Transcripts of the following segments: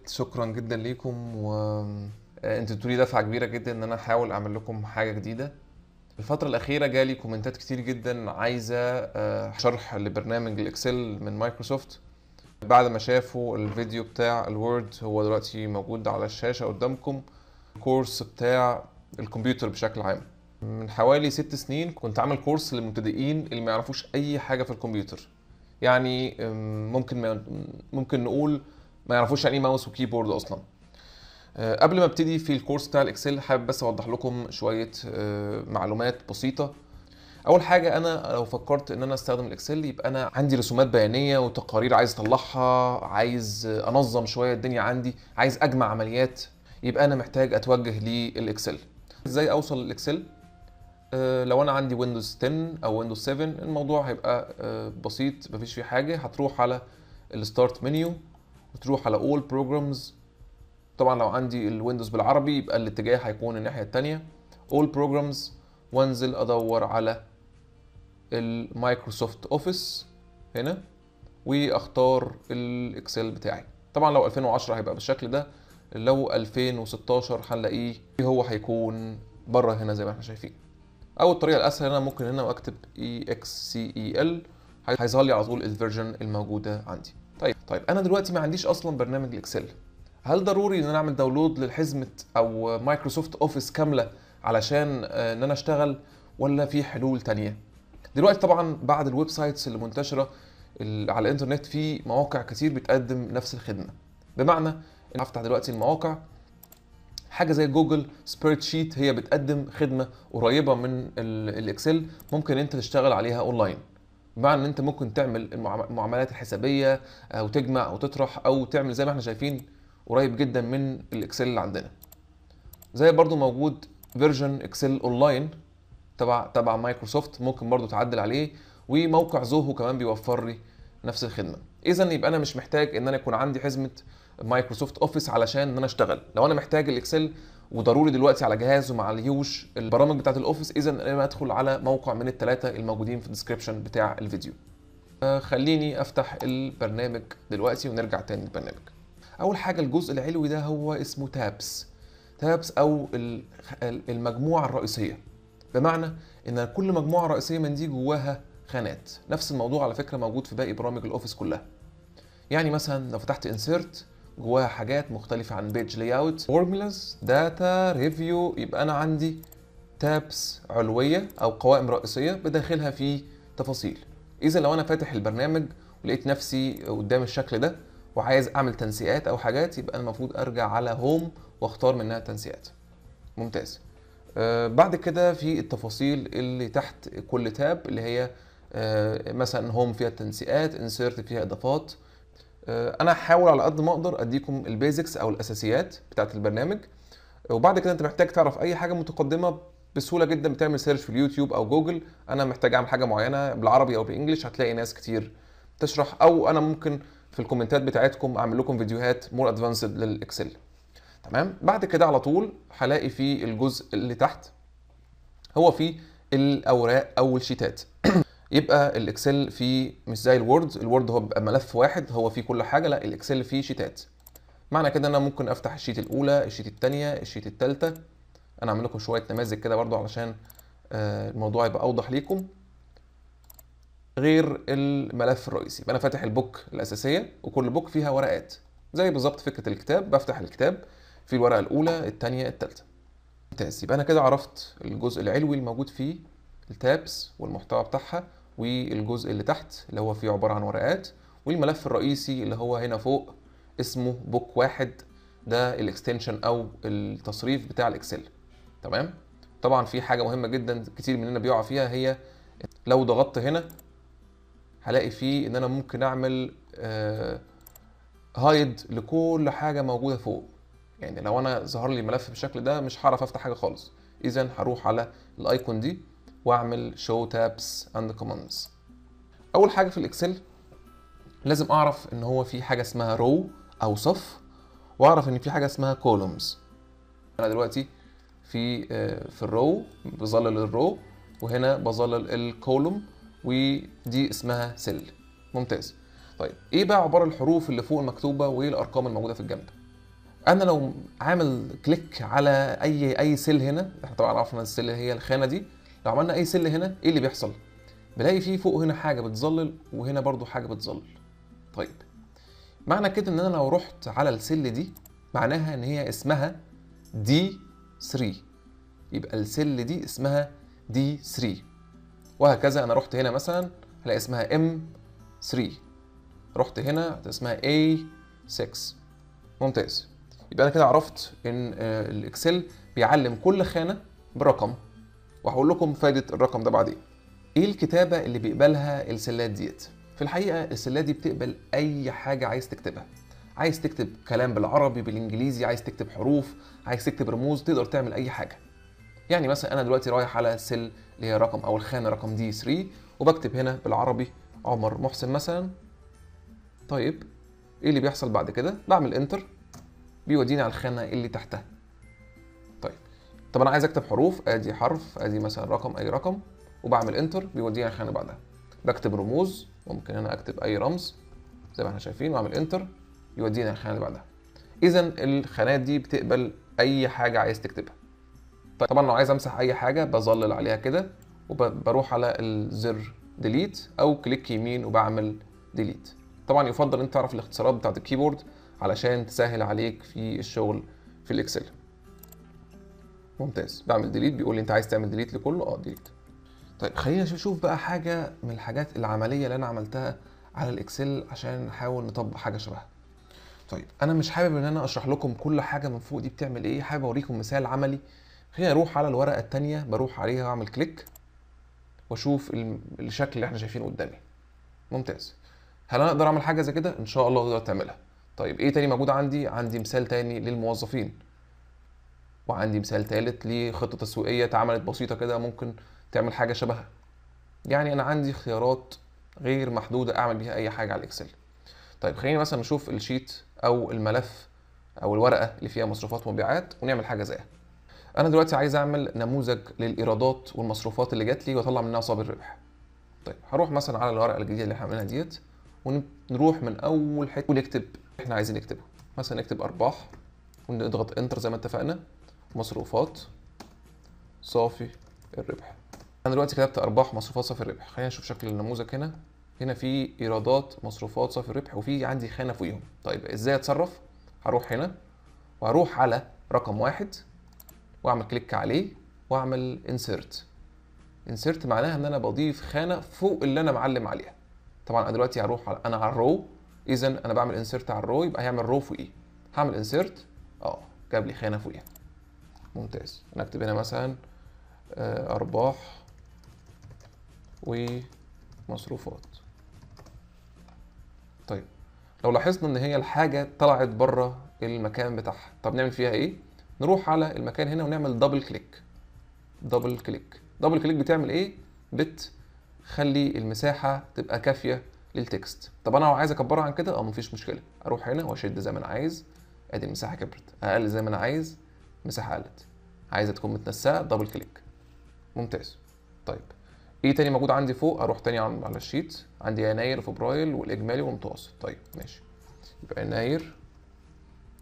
شكرا جدا ليكم انتوا ادتوا لي دفعه كبيره جدا ان انا احاول اعمل لكم حاجه جديده. الفتره الاخيره جالي كومنتات كتير جدا عايزه شرح لبرنامج الاكسل من مايكروسوفت. بعد ما شافوا الفيديو بتاع الوورد، هو دلوقتي موجود على الشاشه قدامكم، الكورس بتاع الكمبيوتر بشكل عام. من حوالي 6 سنين كنت عامل كورس للمبتدئين اللي ما يعرفوش اي حاجه في الكمبيوتر. يعني ممكن نقول ما يعرفوش يعني ايه ماوس وكيبورد اصلا. قبل ما ابتدي في الكورس بتاع الاكسل، حابب بس اوضح لكم شويه معلومات بسيطه. اول حاجه، انا لو فكرت ان انا استخدم الاكسل يبقى انا عندي رسومات بيانيه وتقارير عايز اطلعها، عايز انظم شويه الدنيا عندي، عايز اجمع عمليات، يبقى انا محتاج اتوجه للاكسل. ازاي اوصل للاكسل؟ لو انا عندي ويندوز 10 او ويندوز 7 الموضوع هيبقى بسيط، مفيش فيه حاجه. هتروح على الستارت منيو وتروح على اول بروجرامز. طبعا لو عندي الويندوز بالعربي يبقى الاتجاه هيكون الناحيه الثانيه، اول بروجرامز، وانزل ادور على المايكروسوفت اوفيس هنا واختار الاكسل بتاعي. طبعا لو 2010 هيبقى بالشكل ده، لو 2016 هنلاقيه هو هيكون بره هنا زي ما احنا شايفين. او الطريقه الاسهل انا ممكن هنا واكتب EXCEL، هيظهر لي على طول الفيرجن الموجوده عندي. طيب انا دلوقتي ما عنديش اصلا برنامج الاكسل. هل ضروري ان انا اعمل داونلود للحزمه او مايكروسوفت اوفيس كامله علشان ان انا اشتغل، ولا في حلول تانية؟ دلوقتي طبعا بعد الويب سايتس اللي منتشره على الانترنت، في مواقع كتير بتقدم نفس الخدمه. بمعنى ان افتح دلوقتي المواقع، حاجه زي جوجل سبريد شيت هي بتقدم خدمه قريبه من الاكسل، ممكن انت تشتغل عليها اونلاين. بمعنى ان انت ممكن تعمل المعاملات الحسابيه او تجمع او تطرح او تعمل زي ما احنا شايفين، قريب جدا من الاكسل اللي عندنا. زي برضو موجود فيرجن اكسل اونلاين تبع مايكروسوفت، ممكن برضو تعدل عليه. وموقع زوهو كمان بيوفر لي نفس الخدمه. اذا يبقى انا مش محتاج ان انا يكون عندي حزمه مايكروسوفت اوفيس علشان ان انا اشتغل. لو انا محتاج الاكسل وضروري دلوقتي على جهاز وما عليهوش البرامج بتاعه الاوفيس، اذا انا ادخل على موقع من الثلاثه الموجودين في الديسكربشن بتاع الفيديو. خليني افتح البرنامج دلوقتي ونرجع تاني للبرنامج. اول حاجه الجزء العلوي ده هو اسمه تابس او المجموعه الرئيسيه. بمعنى ان كل مجموعه رئيسيه من دي جواها خانات. نفس الموضوع على فكره موجود في باقي برامج الاوفيس كلها. يعني مثلا لو فتحت انسيرت، جواها حاجات مختلفه عن بيج لاي اوت، فورمولاز، داتا، ريفيو. يبقى انا عندي تابس علويه او قوائم رئيسيه بداخلها في تفاصيل. اذا لو انا فاتح البرنامج ولقيت نفسي قدام الشكل ده وعايز اعمل تنسيقات او حاجات، يبقى انا المفروض ارجع على هوم واختار منها تنسيقات. ممتاز. بعد كده في التفاصيل اللي تحت كل تاب، اللي هي مثلا هوم فيها التنسيقات، انسيرت فيها اضافات. انا هحاول على قد ما اقدر اديكم البيزكس او الاساسيات بتاعت البرنامج. وبعد كده انت محتاج تعرف اي حاجه متقدمه بسهوله جدا، بتعمل سيرش في اليوتيوب او جوجل، انا محتاج اعمل حاجه معينه بالعربي او بالانجلش، هتلاقي ناس كتير تشرح، او انا ممكن في الكومنتات بتاعتكم اعمل لكم فيديوهات مور ادفانسد للاكسل. تمام. بعد كده على طول هلاقي في الجزء اللي تحت هو فيه الاوراق او الشيتات. يبقى الاكسل فيه مش زي الوورد هو بيبقى ملف واحد هو فيه كل حاجه، لا الاكسل فيه شيتات. معنى كده انا ممكن افتح الشيت الاولى، الشيت الثانيه، الشيت الثالثه. انا اعمل لكم شويه نماذج كده برضو علشان الموضوع يبقى اوضح ليكم. غير الملف الرئيسي، يبقى انا فاتح البوك الاساسيه وكل بوك فيها ورقات، زي بالظبط فكره الكتاب. بفتح الكتاب في الورقه الاولى، الثانيه، الثالثه. ممتاز. يبقى انا كده عرفت الجزء العلوي الموجود فيه التابس والمحتوى بتاعها، والجزء اللي تحت اللي هو فيه عباره عن ورقات، والملف الرئيسي اللي هو هنا فوق اسمه بوك واحد، ده الاكستنشن او التصريف بتاع الاكسل. تمام. طبعا في حاجه مهمه جدا كتير مننا بيقع فيها، هي لو ضغطت هنا هلاقي فيه ان انا ممكن اعمل هايد لكل حاجه موجوده فوق. يعني لو انا ظهر لي ملف بالشكل ده مش هعرف افتح حاجه خالص. اذا هروح على الايكون دي واعمل شو تابس اند كوماندز. اول حاجه في الاكسل لازم اعرف ان هو في حاجه اسمها رو او صف، واعرف ان في حاجه اسمها كولومز. انا دلوقتي في الرو بظلل الرو، وهنا بظلل الكولوم، ودي اسمها سيل. ممتاز. طيب ايه بقى عباره الحروف اللي فوق المكتوبه وايه الارقام الموجوده في الجنب؟ انا لو عامل كليك على اي سيل هنا، احنا طبعا عرفنا السيل هي الخانه دي، لو عملنا اي سيل هنا ايه اللي بيحصل؟ بلاقي فيه فوق هنا حاجه بتظلل وهنا برضو حاجه بتظلل. طيب معنى كده ان انا لو رحت على السيل دي معناها ان هي اسمها دي 3، يبقى السيل دي اسمها دي 3، وهكذا. انا رحت هنا مثلا هلاقي اسمها ام 3، رحت هنا اسمها اي 6. ممتاز. يبقى انا كده عرفت ان الاكسل بيعلم كل خانه برقم، وهقول لكم فايده الرقم ده بعدين. ايه الكتابه اللي بيقبلها السلات ديت؟ في الحقيقه السلات دي بتقبل اي حاجه عايز تكتبها. عايز تكتب كلام بالعربي بالانجليزي، عايز تكتب حروف، عايز تكتب رموز، تقدر تعمل اي حاجه. يعني مثلا انا دلوقتي رايح على السل اللي هي رقم او الخانه رقم دي 3 وبكتب هنا بالعربي عمر محسن مثلا. طيب ايه اللي بيحصل بعد كده؟ بعمل انتر بيوديني على الخانه اللي تحتها. طب انا عايز اكتب حروف، ادي حرف، ادي مثلا رقم، اي رقم، وبعمل انتر بيوديني على الخانه بعدها. بكتب رموز، ممكن انا اكتب اي رمز زي ما احنا شايفين واعمل انتر يوديني على الخانه اللي بعدها. اذا الخانات دي بتقبل اي حاجه عايز تكتبها. طيب طبعا لو عايز امسح اي حاجه بظلل عليها كده وبروح على الزر ديليت او كليك يمين وبعمل ديليت. طبعا يفضل انت تعرف الاختصارات بتاعت الكيبورد علشان تسهل عليك في الشغل في الاكسل. ممتاز. بعمل ديليت، بيقول لي انت عايز تعمل ديليت لكله، ديليت. طيب خلينا نشوف بقى حاجه من الحاجات العمليه اللي انا عملتها على الاكسل عشان نحاول نطبق حاجه شبهها. طيب انا مش حابب ان انا اشرح لكم كل حاجه من فوق دي بتعمل ايه، حابب اوريكم مثال عملي. خلينا نروح على الورقه الثانيه، بروح عليها واعمل كليك واشوف الشكل اللي احنا شايفينه قدامي. ممتاز. هل انا اقدر اعمل حاجه زي كده؟ ان شاء الله تقدر تعملها. طيب ايه تاني موجود عندي؟ عندي مثال تاني للموظفين، وعندي مثال ثالث لخطه تسويقيه اتعملت بسيطه كده ممكن تعمل حاجه شبهها. يعني انا عندي خيارات غير محدوده اعمل بيها اي حاجه على الاكسل. طيب خلينا مثلا نشوف الشيت او الملف او الورقه اللي فيها مصروفات ومبيعات ونعمل حاجه زيها. انا دلوقتي عايز اعمل نموذج للايرادات والمصروفات اللي جات لي واطلع منها صافي الربح. طيب هروح مثلا على الورقه الجديده اللي احنا عاملينها ديت ونروح من اول حته ونكتب احنا عايزين نكتبه. مثلا نكتب ارباح ونضغط انتر زي ما اتفقنا، مصروفات صافي الربح. انا دلوقتي كتبت ارباح مصروفات صافي الربح. خلينا نشوف شكل النموذج هنا. هنا في ايرادات مصروفات صافي الربح وفي عندي خانه فوقيهم. طيب ازاي اتصرف؟ هروح هنا وهروح على رقم 1 واعمل كليك عليه واعمل انسيرت. انسيرت معناها ان انا بضيف خانه فوق اللي انا معلم عليها. طبعا انا دلوقتي هروح انا على الرو، اذا انا بعمل انسيرت على الرو يبقى هيعمل رو فوقيه. هعمل انسيرت جاب لي خانه فوقيها. ممتاز. انا اكتب هنا مثلا ارباح ومصروفات. طيب لو لاحظنا ان هي الحاجه طلعت بره المكان بتاعها، طب نعمل فيها ايه؟ نروح على المكان هنا ونعمل دبل كليك. دبل كليك. دبل كليك بتعمل ايه؟ بتخلي المساحه تبقى كافيه للتكست. طب انا لو عايز اكبرها عن كده مفيش مشكله، اروح هنا واشد زي ما انا عايز، ادي المساحه كبرت. اقل زي ما انا عايز، مساحه قلت. عايزه تكون متنسقه، دبل كليك. ممتاز. طيب ايه تاني موجود عندي فوق؟ اروح تاني على الشيت، عندي يناير وفبراير والاجمالي والمتوسط. طيب ماشي، يبقى يناير.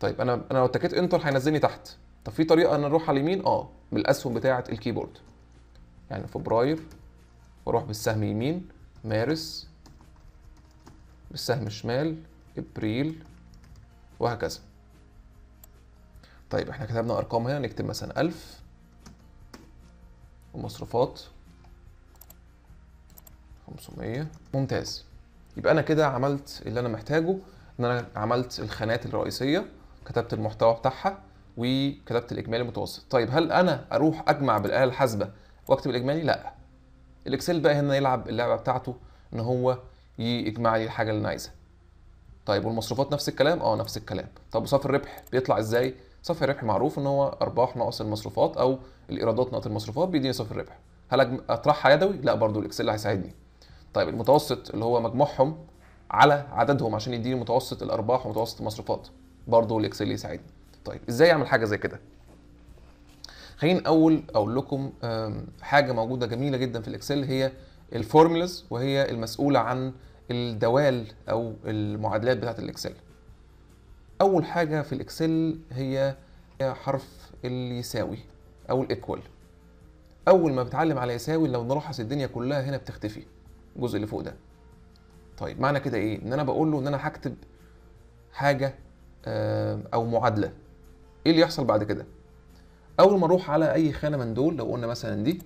طيب انا لو اتكيت انتر هينزلني تحت. طب في طريقه ان اروح على اليمين بالاسهم بتاعه الكيبورد. يعني فبراير واروح بالسهم يمين، مارس بالسهم شمال، ابريل، وهكذا. طيب احنا كتبنا ارقام هنا، نكتب مثلا 1000 ومصروفات 500. ممتاز. يبقى انا كده عملت اللي انا محتاجه، ان انا عملت الخانات الرئيسيه، كتبت المحتوى بتاعها، وكتبت الاجمالي المتوسط. طيب هل انا اروح اجمع بالاله الحاسبه واكتب الاجمالي؟ لا. الاكسل بقى هنا يلعب اللعبه بتاعته ان هو يجمع لي الحاجه اللي انا عايزها. طيب والمصروفات نفس الكلام؟ نفس الكلام. طب وصافي الربح بيطلع ازاي؟ صافي الربح معروف ان هو ارباح ناقص المصروفات او الايرادات ناقص المصروفات بيديني صافي الربح. هل اطرحها يدوي؟ لا، برضو الاكسل هيساعدني. طيب المتوسط اللي هو مجموعهم على عددهم عشان يديني متوسط الارباح ومتوسط المصروفات، برضو الاكسل يساعدني. طيب ازاي اعمل حاجه زي كده؟ خليني اقول لكم حاجه موجوده جميله جدا في الاكسل، هي الفورمولاز، وهي المسؤوله عن الدوال او المعادلات بتاعه الاكسل. اول حاجه في الاكسل هي حرف اليساوي او الايكوال. اول ما بتعلم على يساوي لو نلاحظ الدنيا كلها هنا بتختفي، الجزء اللي فوق ده. طيب معنى كده ايه؟ ان انا بقول له ان انا هكتب حاجه او معادله. ايه اللي يحصل بعد كده؟ اول ما اروح على اي خانه من دول، لو قلنا مثلا دي،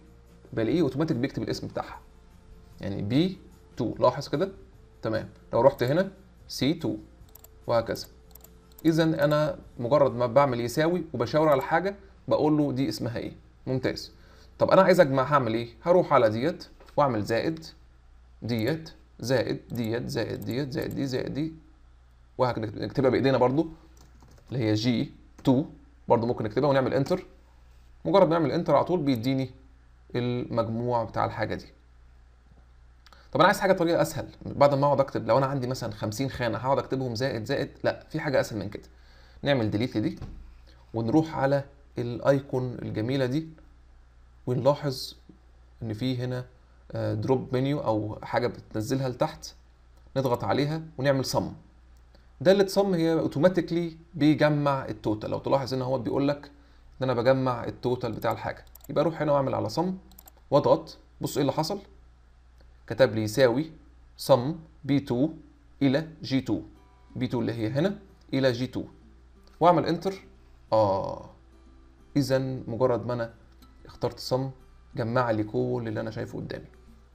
بلاقيه اوتوماتيك بيكتب الاسم بتاعها، يعني بي 2. لاحظ كده؟ تمام. لو رحت هنا سي 2 وهكذا. اذا انا مجرد ما بعمل يساوي وبشاور على حاجه بقول له دي اسمها ايه. ممتاز. طب انا عايز اجمع، هعمل ايه؟ هروح على ديت واعمل زائد ديت زائد ديت زائد ديت زائد دي زائد دي، وهنكتبها بايدينا برضو اللي هي جي 2 برضو ممكن نكتبها ونعمل انتر. مجرد ما نعمل انتر على طول بيديني المجموع بتاع الحاجه دي. طب انا عايز حاجه طريقه اسهل، بعد ما اقعد اكتب لو انا عندي مثلا 50 خانه هقعد اكتبهم زائد زائد، لا، في حاجه اسهل من كده. نعمل ديليت لدي ونروح على الايكون الجميله دي ونلاحظ ان في هنا دروب منيو او حاجه بتنزلها لتحت، نضغط عليها ونعمل صم. دالة صم هي اوتوماتيكلي بيجمع التوتال. لو تلاحظ هنا هو بيقول لك ان انا بجمع التوتال بتاع الحاجه، يبقى اروح هنا واعمل على صم واضغط. بص ايه اللي حصل؟ كتب لي يساوي صم بي 2 الى جي 2، بي 2 اللي هي هنا الى جي 2، واعمل انتر. اذا مجرد ما انا اخترت صم جمع لي كل اللي انا شايفه قدامي.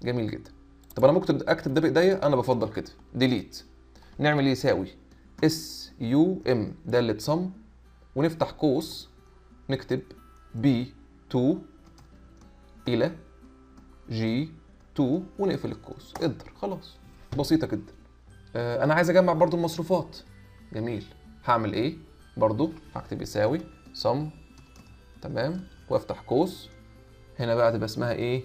جميل جدا. طب انا ممكن اكتب ده بايديا، انا بفضل كده ديليت. نعمل يساوي اس يو ام دالة صم ونفتح قوس نكتب بي 2 الى جي 2 ونقفل القوس، انتر. خلاص، بسيطه جدا. انا عايز اجمع برضو المصروفات. جميل. هعمل ايه؟ برضو هكتب يساوي صم، تمام، وافتح قوس. هنا بقى تبقى اسمها ايه؟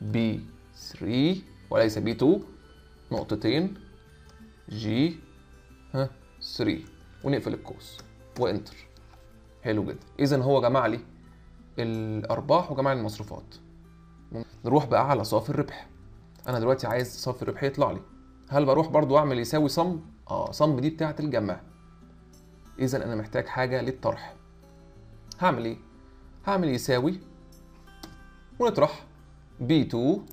بي 3 وليس بي 2 نقطتين جي 3 ونقفل القوس وانتر. حلو جدا. اذا هو جمع لي الارباح وجمع لي المصروفات. نروح بقى على صافي الربح. انا دلوقتي عايز صافي الربح يطلع لي. هل بروح برضو اعمل يساوي صم؟ صم دي بتاعه الجمع. اذا انا محتاج حاجه للطرح. هعمل ايه؟ هعمل يساوي ونطرح بي 2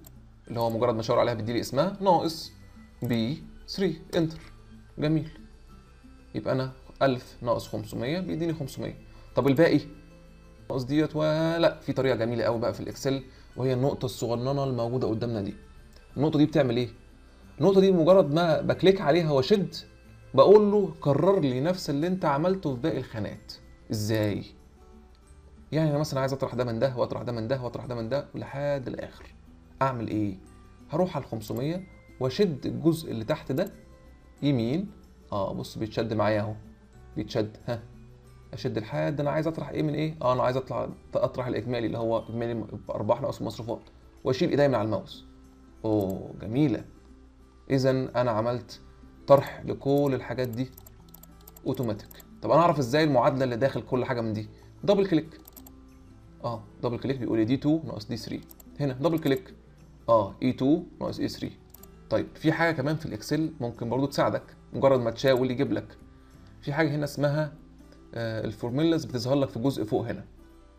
اللي هو مجرد ما اشاور عليها بيديلي اسمها ناقص بي 3، انتر. جميل. يبقى انا 1000 ناقص 500 بيديني 500. طب الباقي ناقص ديت، ولا في طريقه جميله قوي بقى في الاكسل، وهي النقطه الصغننه الموجوده قدامنا دي. النقطه دي بتعمل ايه؟ النقطه دي مجرد ما بكليك عليها واشد بقول له كرر لي نفس اللي انت عملته في باقي الخانات. ازاي؟ يعني انا مثلا عايز اطرح ده من ده واطرح ده من ده واطرح ده من ده لحد الاخر. اعمل ايه؟ هروح على 500 واشد الجزء اللي تحت ده يمين. بص بيتشد معايا اهو، بيتشد. اشد لحد انا عايز اطرح ايه من ايه. انا عايز اطرح الاجمالي اللي هو اجمالي ارباح ناقص مصروفات، واشيل ايدي من على الماوس. جميله. اذا انا عملت طرح لكل الحاجات دي اوتوماتيك. طب انا اعرف ازاي المعادله اللي داخل كل حاجه من دي؟ دبل كليك. دبل كليك بيقول لي دي 2 ناقص دي 3. هنا دبل كليك. اي 2 ناقص اي 3. طيب في حاجه كمان في الاكسل ممكن برضو تساعدك، مجرد ما تشاور يجيب لك في حاجه هنا اسمها الفورميلاز، بتظهر لك في جزء فوق هنا.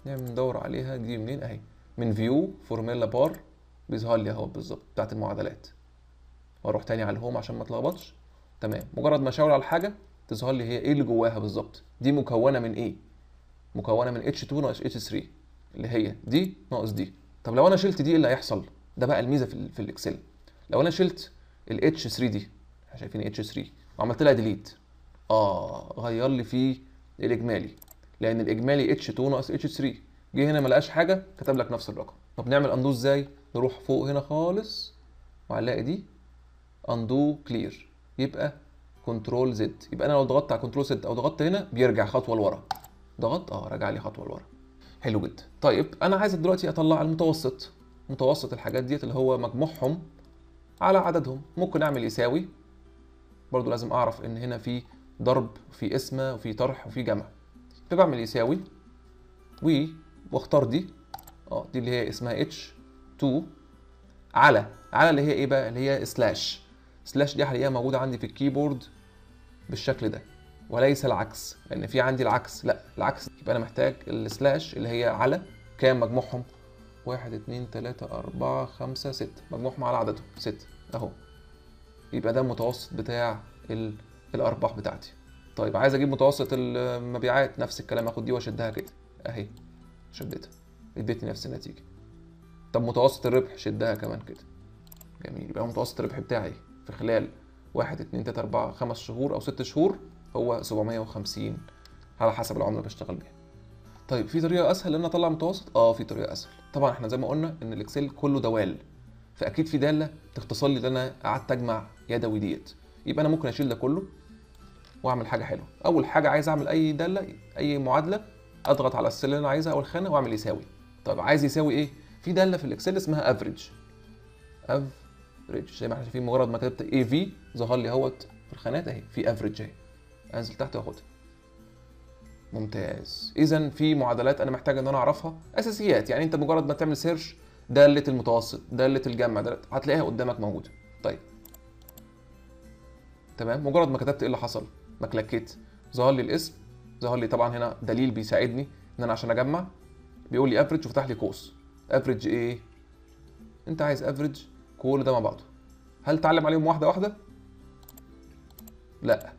نعمل ندور عليها دي منين؟ اهي من فيو فورميلا بار بيظهر لي اهو بالظبط بتاعت المعادلات. واروح تاني على الهوم عشان ما اتلخبطش. تمام. مجرد ما اشاور على الحاجه تظهر لي هي ايه اللي جواها بالظبط. دي مكونه من ايه؟ مكونه من H2 ناقص H3 اللي هي دي ناقص دي. طب لو انا شلت دي ايه اللي هيحصل؟ ده بقى الميزه في الاكسل. لو انا شلت ال H3 دي، احنا شايفين H3، وعملت لها ديليت، غير لي فيه الاجمالي، لان الاجمالي H2 ناقص H3. جه هنا ما لقاش حاجه كتب لك نفس الرقم. طب نعمل اندو ازاي؟ نروح فوق هنا خالص وهنلاقي دي اندو كلير، يبقى كنترول زد. يبقى انا لو ضغطت على كنترول زد او ضغطت هنا بيرجع خطوه لورا. ضغط رجع لي خطوه لورا. حلو جدا. طيب انا عايز دلوقتي اطلع المتوسط. متوسط الحاجات ديت اللي هو مجموعهم على عددهم. ممكن اعمل يساوي، برضو لازم اعرف ان هنا في ضرب وفي قسمه وفي طرح وفي جمع. فبعمل يساوي واختار دي دي اللي هي اسمها H2 على اللي هي ايه بقى؟ اللي هي سلاش. سلاش دي هلاقيها موجوده عندي في الكيبورد بالشكل ده. وليس العكس، لان في عندي العكس، لا العكس، يبقى انا محتاج السلاش اللي هي على كام مجموعهم؟ 1 2 3 4 5 6، مجموعهم على عددهم 6 اهو. يبقى ده المتوسط بتاع الارباح بتاعتي. طيب عايز اجيب متوسط المبيعات، نفس الكلام، اخد دي واشدها كده اهي، شدتها ادتني نفس النتيجه. طب متوسط الربح شدها كمان كده، جميل. يبقى متوسط الربح بتاعي في خلال 1 2 3 4 5 شهور او 6 شهور هو 750 على حسب العمله اللي بشتغل بيها. طيب في طريقه اسهل ان انا اطلع متوسط؟ في طريقه اسهل طبعا. احنا زي ما قلنا ان الاكسل كله دوال، فاكيد في داله تختصر لي اللي انا قعدت اجمع يدوي ديت. يبقى انا ممكن اشيل ده كله واعمل حاجه حلوه. اول حاجه عايز اعمل اي داله، اي معادله، اضغط على السله اللي انا عايزها او الخانه واعمل يساوي. طيب عايز يساوي ايه؟ في داله في الاكسل اسمها افريج. افريج زي ما احنا شايفين، مجرد ما كتبت اي في ظهر لي اهوت في الخانات اهي، في افريج اهي، انزل تحت واخدها. ممتاز. اذا في معادلات انا محتاج ان انا اعرفها، اساسيات، يعني انت مجرد ما تعمل سيرش داله المتوسط، داله الجمع، دالة هتلاقيها قدامك موجوده. طيب تمام، مجرد ما كتبت ايه اللي حصل؟ ما كليكيت ظهر لي الاسم، ظهر لي طبعا هنا دليل بيساعدني ان انا عشان اجمع، بيقول لي افريج وفتح لي قوس. افريج ايه؟ انت عايز افريج كل ده مع بعضه. هل تعلم عليهم واحده واحده؟ لا.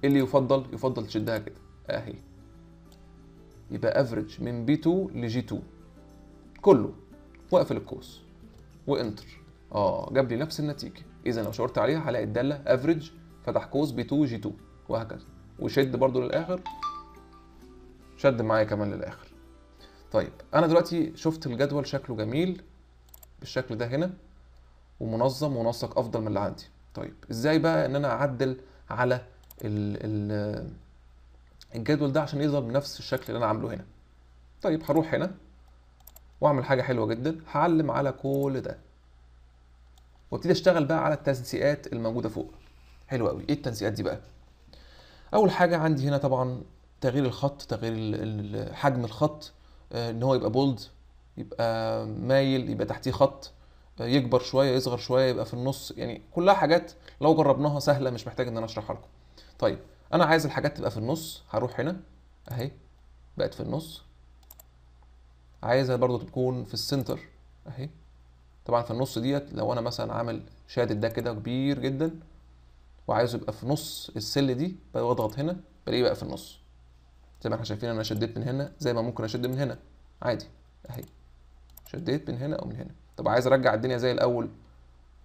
ايه اللي يفضل؟ يفضل تشدها كده اهي. يبقى افريج من بي 2 لجي 2 كله، واقفل القوس وانتر. جاب لي نفس النتيجه. اذا لو شاورت عليها هلاقي الداله افريج فتح قوس بي 2 جي 2 وهكذا، وشد برضو للاخر، شد معايا كمان للاخر. طيب انا دلوقتي شفت الجدول شكله جميل بالشكل ده هنا، ومنظم ومنسق افضل من اللي عندي. طيب ازاي بقى ان انا اعدل على الجدول ده عشان يظهر بنفس الشكل اللي انا عامله هنا؟ طيب هروح هنا واعمل حاجه حلوه جدا، هعلم على كل ده وابتدي اشتغل بقى على التنسيقات الموجوده فوق. حلو قوي. ايه التنسيقات دي بقى؟ اول حاجه عندي هنا طبعا تغيير الخط، تغيير حجم الخط، ان هو يبقى بولد، يبقى مايل، يبقى تحتيه خط، يكبر شويه، يصغر شويه، يبقى في النص، يعني كلها حاجات لو جربناها سهله، مش محتاج ان انا اشرحها لكم. طيب انا عايز الحاجات تبقى في النص، هروح هنا اهي بقت في النص. عايزها برضو تكون في السنتر اهي. طبعا في النص ديت لو انا مثلا عامل شادد ده كده كبير جدا وعايزه يبقى في نص السل دي، بضغط هنا بلاقيه بقى في النص. زي ما احنا شايفين انا شديت من هنا زي ما ممكن اشد من هنا عادي اهي، شديت من هنا او من هنا. طب عايز ارجع الدنيا زي الاول،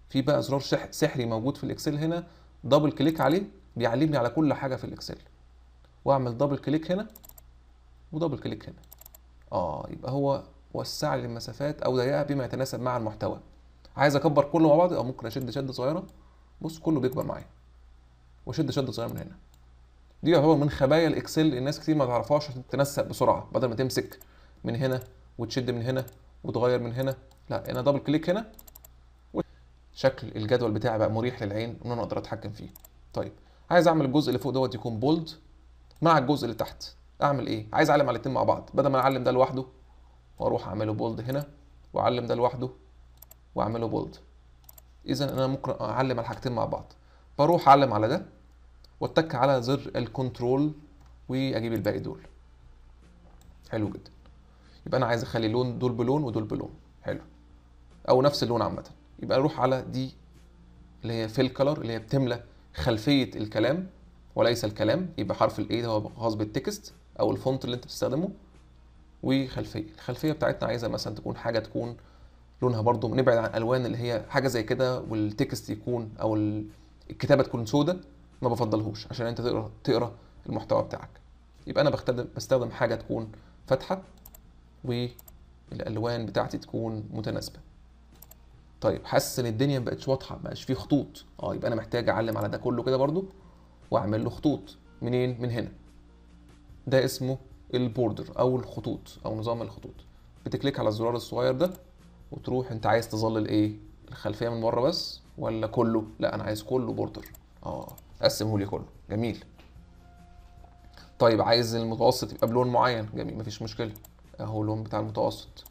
في بقى زرار سحري موجود في الاكسل هنا، دبل كليك عليه بيعلمني على كل حاجه في الاكسل، واعمل دبل كليك هنا ودبل كليك هنا. يبقى هو وسع لي المسافات او ضيقها بما يتناسب مع المحتوى. عايز اكبر كله مع بعض او ممكن اشد شده صغيره، بص كله بيكبر معايا، واشد شده صغيره من هنا. دي يعتبر من خبايا الاكسل، الناس كتير ما تعرفهاش عشان تنسق بسرعه، بدل ما تمسك من هنا وتشد من هنا وتغير من هنا، لا انا دبل كليك هنا شكل الجدول بتاعي بقى مريح للعين ان انا اقدر اتحكم فيه. طيب عايز اعمل الجزء اللي فوق دوت يكون بولد مع الجزء اللي تحت، اعمل ايه؟ عايز اعلم على الاتنين مع بعض، بدل ما اعلم ده لوحده واروح اعمله بولد هنا واعلم ده لوحده واعمله بولد. اذا انا ممكن اعلم على الحاجتين مع بعض، بروح اعلم على ده واتك على زر الكنترول واجيب الباقي دول. حلو جدا. يبقى انا عايز اخلي لون دول بلون ودول بلون، حلو، او نفس اللون عامه. يبقى اروح على دي اللي هي فيل كلر، اللي هي بتملى خلفيه الكلام وليس الكلام، يبقى حرف الاي ده هو خاص بالتكست او الفونت اللي انت بتستخدمه. وخلفيه، الخلفيه بتاعتنا عايزه مثلا تكون حاجه تكون لونها برضو، نبعد عن الالوان اللي هي حاجه زي كده، والتكست يكون او الكتابه تكون سودة، ما بفضلهوش عشان انت تقرا المحتوى بتاعك. يبقى انا بستخدم حاجه تكون فاتحه والالوان بتاعتي تكون متناسبه. طيب حاسس ان الدنيا مبقتش واضحه، مبقاش فيه خطوط، يبقى انا محتاج اعلم على ده كله كده برضو واعمل له خطوط. منين؟ من هنا. ده اسمه البوردر او الخطوط او نظام الخطوط. بتكليك على الزرار الصغير ده وتروح انت عايز تظلل ايه؟ الخلفيه من بره بس ولا كله؟ لا انا عايز كله بوردر. قسمه لي كله، جميل. طيب عايز المتوسط يبقى بلون معين، جميل، مفيش مشكله، اهو اللون بتاع المتوسط.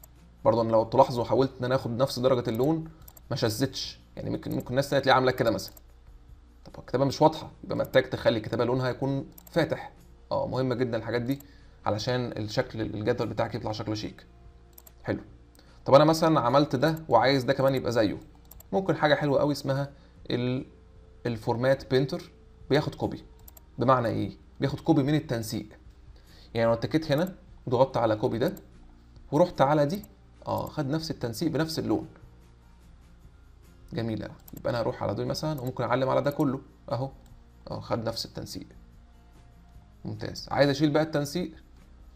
برضه انا لو تلاحظوا حاولت ان انا اخد نفس درجه اللون ما شزتش، يعني ممكن الناس تلاقي عامله كده مثلا، طب الكتابه مش واضحه، يبقى محتاج تخلي الكتابه لونها يكون فاتح. مهمه جدا الحاجات دي علشان الشكل الجدول بتاعك يطلع شكله شيك. حلو. طب انا مثلا عملت ده وعايز ده كمان يبقى زيه، ممكن حاجه حلوه قوي اسمها الفورمات بينتر، بياخد كوبي. بمعنى ايه؟ بياخد كوبي من التنسيق. يعني لو اتكيت هنا ضغطت على كوبي ده ورحت على دي، خد نفس التنسيق بنفس اللون. جميل قوي. يبقى انا هروح على دول مثلا وممكن اعلم على ده كله اهو، خد نفس التنسيق. ممتاز. عايز اشيل بقى التنسيق،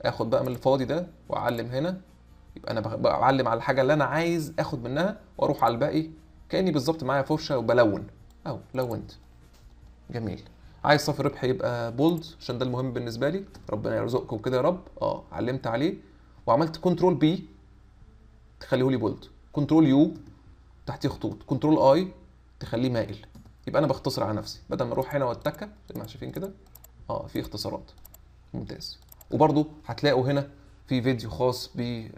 اخد بقى من الفاضي ده واعلم هنا، يبقى انا بعلم على الحاجه اللي انا عايز اخد منها واروح على الباقي كاني بالظبط معايا فرشه وبلون اهو لونت. جميل. عايز صافي الربح يبقى بولد عشان ده المهم بالنسبه لي، ربنا يرزقكم كده يا رب. علمت عليه وعملت كنترول بي تخليه لي بولد، كنترول يو تحتيه خطوط، كنترول اي تخليه مائل. يبقى انا بختصر على نفسي بدل ما اروح هنا واتكه زي ما شايفين كده. في اختصارات. ممتاز. وبرضو هتلاقوا هنا في فيديو خاص ب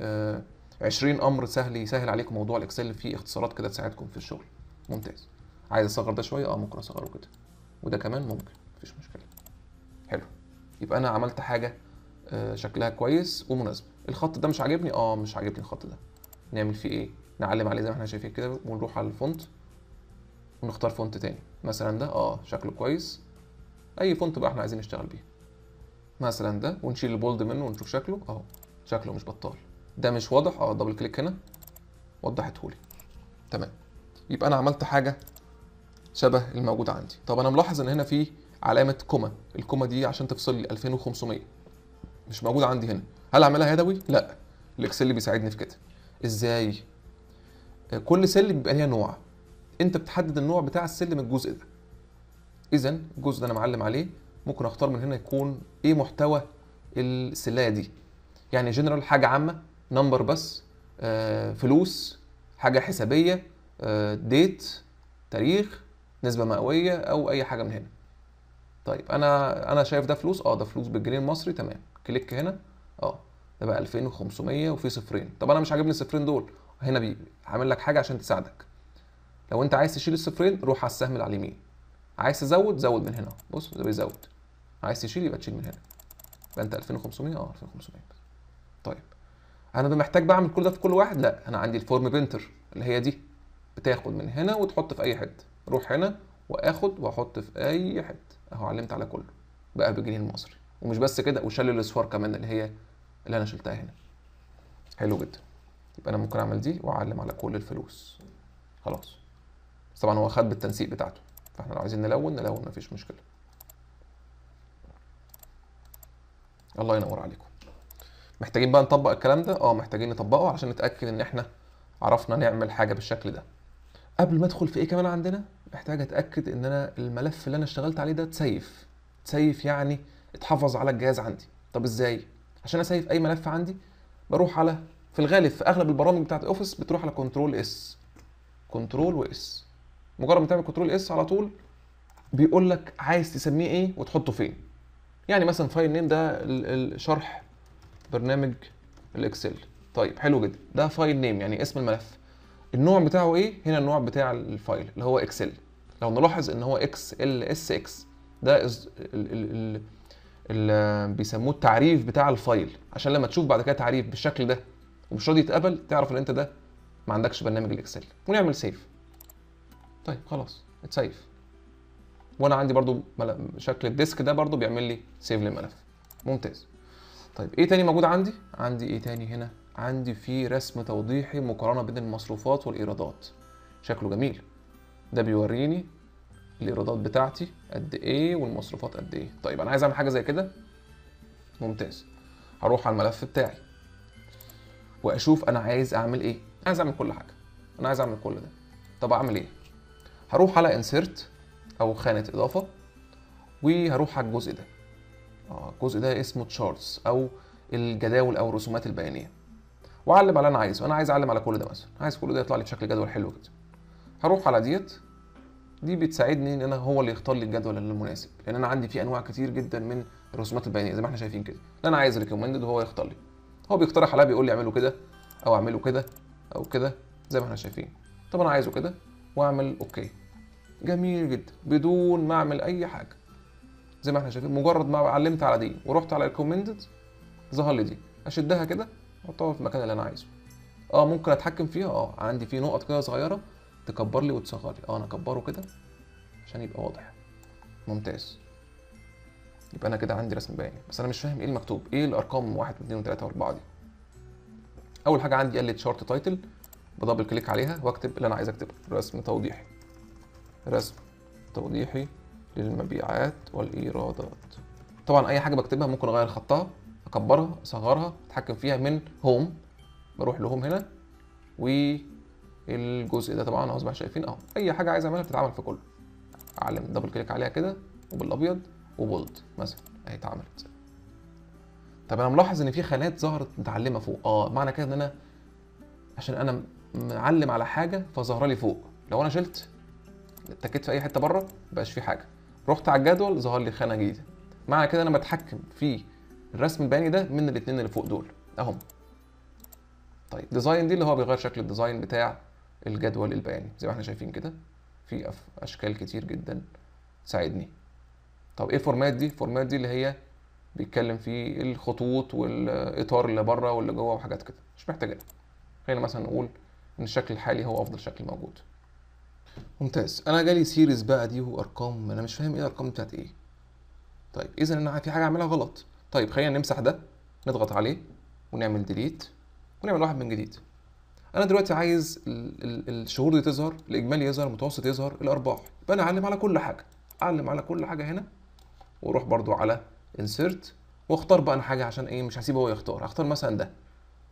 20 امر سهل يسهل عليكم موضوع الاكسل، فيه اختصارات كده تساعدكم في الشغل. ممتاز. عايز اصغر ده شويه، ممكن اصغره كده، وده كمان ممكن، مفيش مشكله. حلو. يبقى انا عملت حاجه شكلها كويس ومناسب. الخط ده مش عاجبني، مش عاجبني الخط ده، نعمل فيه ايه؟ نعلم عليه زي ما احنا شايفين كده ونروح على الفونت ونختار فونت تاني. مثلا ده شكله كويس، اي فونت بقى احنا عايزين نشتغل بيه. مثلا ده، ونشيل البولد منه ونشوف شكله اهو، شكله مش بطال. ده مش واضح، دبل كليك هنا وضحته لي. تمام. يبقى انا عملت حاجه شبه الموجود عندي. طب انا ملاحظ ان هنا في علامه كوما، الكوما دي عشان تفصل لي 2500 مش موجوده عندي هنا. هل اعملها يدوي؟ لا، الاكسل بيساعدني في كده. ازاي؟ كل سلم بيبقى ليها نوع، انت بتحدد النوع بتاع السلم الجزء ده. اذا الجزء ده انا معلم عليه، ممكن اختار من هنا يكون ايه محتوى السلايه دي. يعني جنرال حاجه عامه، نمبر بس، فلوس، حاجه حسابيه، ديت، تاريخ، نسبه مئويه، او اي حاجه من هنا. طيب انا شايف ده فلوس، ده فلوس بالجنيه المصري. تمام. كليك هنا، ده بقى 2500 وفي صفرين. طب انا مش عاجبني الصفرين دول، هنا هعمل لك حاجه عشان تساعدك. لو انت عايز تشيل الصفرين روح على السهم اللي على اليمين، عايز تزود زود من هنا، بص ده بيزود، عايز تشيل يبقى تشيل من هنا. يبقى انت 2500 2500. طيب انا محتاج بعمل كل ده في كل واحد؟ لا، انا عندي الفورم بينتر اللي هي دي، بتاخد من هنا وتحط في اي حته. روح هنا واخد واحط في اي حته اهو، علمت على كله بقى بالجنيه المصري. ومش بس كده، وشال الاصفار كمان اللي هي اللي انا شلتها هنا. حلو جدا. يبقى انا ممكن اعمل دي واعلم على كل الفلوس. خلاص. بس طبعا هو خد بالتنسيق بتاعته، فاحنا لو عايزين نلون مفيش مشكله. الله ينور عليكم. محتاجين بقى نطبق الكلام ده، محتاجين نطبقه عشان نتاكد ان احنا عرفنا نعمل حاجه بالشكل ده. قبل ما ادخل في ايه كمان عندنا، محتاج اتاكد ان انا الملف اللي انا اشتغلت عليه ده تسيف يعني اتحفظ على الجهاز عندي. طب ازاي؟ عشان اسيف اي ملف عندي بروح على، في الغالب في اغلب البرامج بتاعت اوفيس بتروح على كنترول اس، كنترول واس. مجرد ما تعمل كنترول اس على طول بيقول لك عايز تسميه ايه وتحطه فين. يعني مثلا فايل نيم ده الشرح برنامج الاكسل. طيب حلو جدا، ده فايل نيم يعني اسم الملف. النوع بتاعه ايه؟ هنا النوع بتاع الفايل اللي هو اكسل. لو نلاحظ ان هو اكس ال اس اكس، ده بيسموه التعريف بتاع الفايل، عشان لما تشوف بعد كده تعريف بالشكل ده ومش راضي يتقبل تعرف ان انت ده ما عندكش برنامج الاكسل. ونعمل سيف. طيب خلاص اتسيف. وانا عندي برضو شكل الديسك ده برضو بيعمل لي سيف للملف. ممتاز. طيب ايه تاني موجود عندي؟ عندي ايه تاني هنا؟ عندي في رسم توضيحي مقارنة بين المصروفات والايرادات. شكله جميل. ده بيوريني الايرادات بتاعتي قد ايه والمصروفات قد ايه. طيب انا عايز اعمل حاجة زي كده. ممتاز. هروح على الملف بتاعي واشوف انا عايز اعمل ايه. عايز اعمل كل حاجة، انا عايز اعمل كل ده. طب اعمل ايه؟ هروح على انسيرت او خانة اضافة وهروح على الجزء ده. الجزء ده اسمه تشارتس او الجداول او الرسومات البيانيه، واعلم على اللي انا عايزه. انا عايز اعلم على كل ده مثلا، عايز كل ده يطلع لي بشكل جدول حلو كده. هروح على دي بتساعدني ان انا هو اللي يختار لي الجدول المناسب، لان انا عندي فيه انواع كتير جدا من الرسومات البيانيه زي ما احنا شايفين كده. انا عايز ريكومندد وهو يختار لي، هو بيقترح عليا بيقول لي اعمله كده او اعمله كده او كده زي ما احنا شايفين. طب انا عايزه كده واعمل اوكي. جميل جدا بدون ما اعمل اي حاجه. زي ما احنا شايفين مجرد ما علمت على دي ورحت على ريكومندد ظهر لي دي، اشدها كده واحطها في المكان اللي انا عايزه. ممكن اتحكم فيها، عندي في نقط كده صغيره تكبر لي وتصغر لي، انا اكبره كده عشان يبقى واضح. ممتاز. يبقى انا كده عندي رسم بياني، بس انا مش فاهم ايه المكتوب، ايه الارقام 1 و2 و3 و4 دي. اول حاجه عندي قال شارت تايتل، بدبل كليك عليها واكتب اللي انا عايز اكتبه، رسم توضيحي. رسم توضيحي للمبيعات والايرادات. طبعا اي حاجه بكتبها ممكن اغير خطها، اكبرها اصغرها، اتحكم فيها من هوم. بروح لهوم هنا، والجزء ده طبعا اهو زي ما شايفين اهو، اي حاجه عايز اعملها بتتعمل في كله. اعلم دبل كليك عليها كده وبالابيض وبولد مثلا اهي اتعملت. طب انا ملاحظ ان في خانات ظهرت متعلمه فوق، معنى كده ان انا عشان انا معلم على حاجه فظهر لي فوق. لو انا شلت اتكيت في اي حته بره مبقاش في حاجه، رحت على الجدول ظهر لي خانه جديده. معنى كده انا بتحكم في الرسم البياني ده من الاثنين اللي فوق دول اهم. طيب ديزاين دي اللي هو بيغير شكل الديزاين بتاع الجدول البياني زي ما احنا شايفين كده، في اشكال كتير جدا تساعدني. طب ايه فورمات دي؟ فورمات دي اللي هي بيتكلم في الخطوط والاطار اللي بره واللي جوه وحاجات كده مش محتاجها. خلينا مثلا نقول ان الشكل الحالي هو افضل شكل موجود. ممتاز. انا جالي سيريز بقى دي وارقام، انا مش فاهم ايه الارقام بتاعت ايه. طيب اذا انا في حاجه اعملها غلط. طيب خلينا نمسح ده، نضغط عليه ونعمل ديليت ونعمل واحد من جديد. انا دلوقتي عايز الشهور دي تظهر، الاجمالي يظهر، المتوسط يظهر، الارباح. يبقى انا اعلم على كل حاجه، اعلم على كل حاجه هنا، واروح برضو على انسيرت واختار بقى انا حاجه عشان ايه مش هسيبه هو يختار. هختار مثلا ده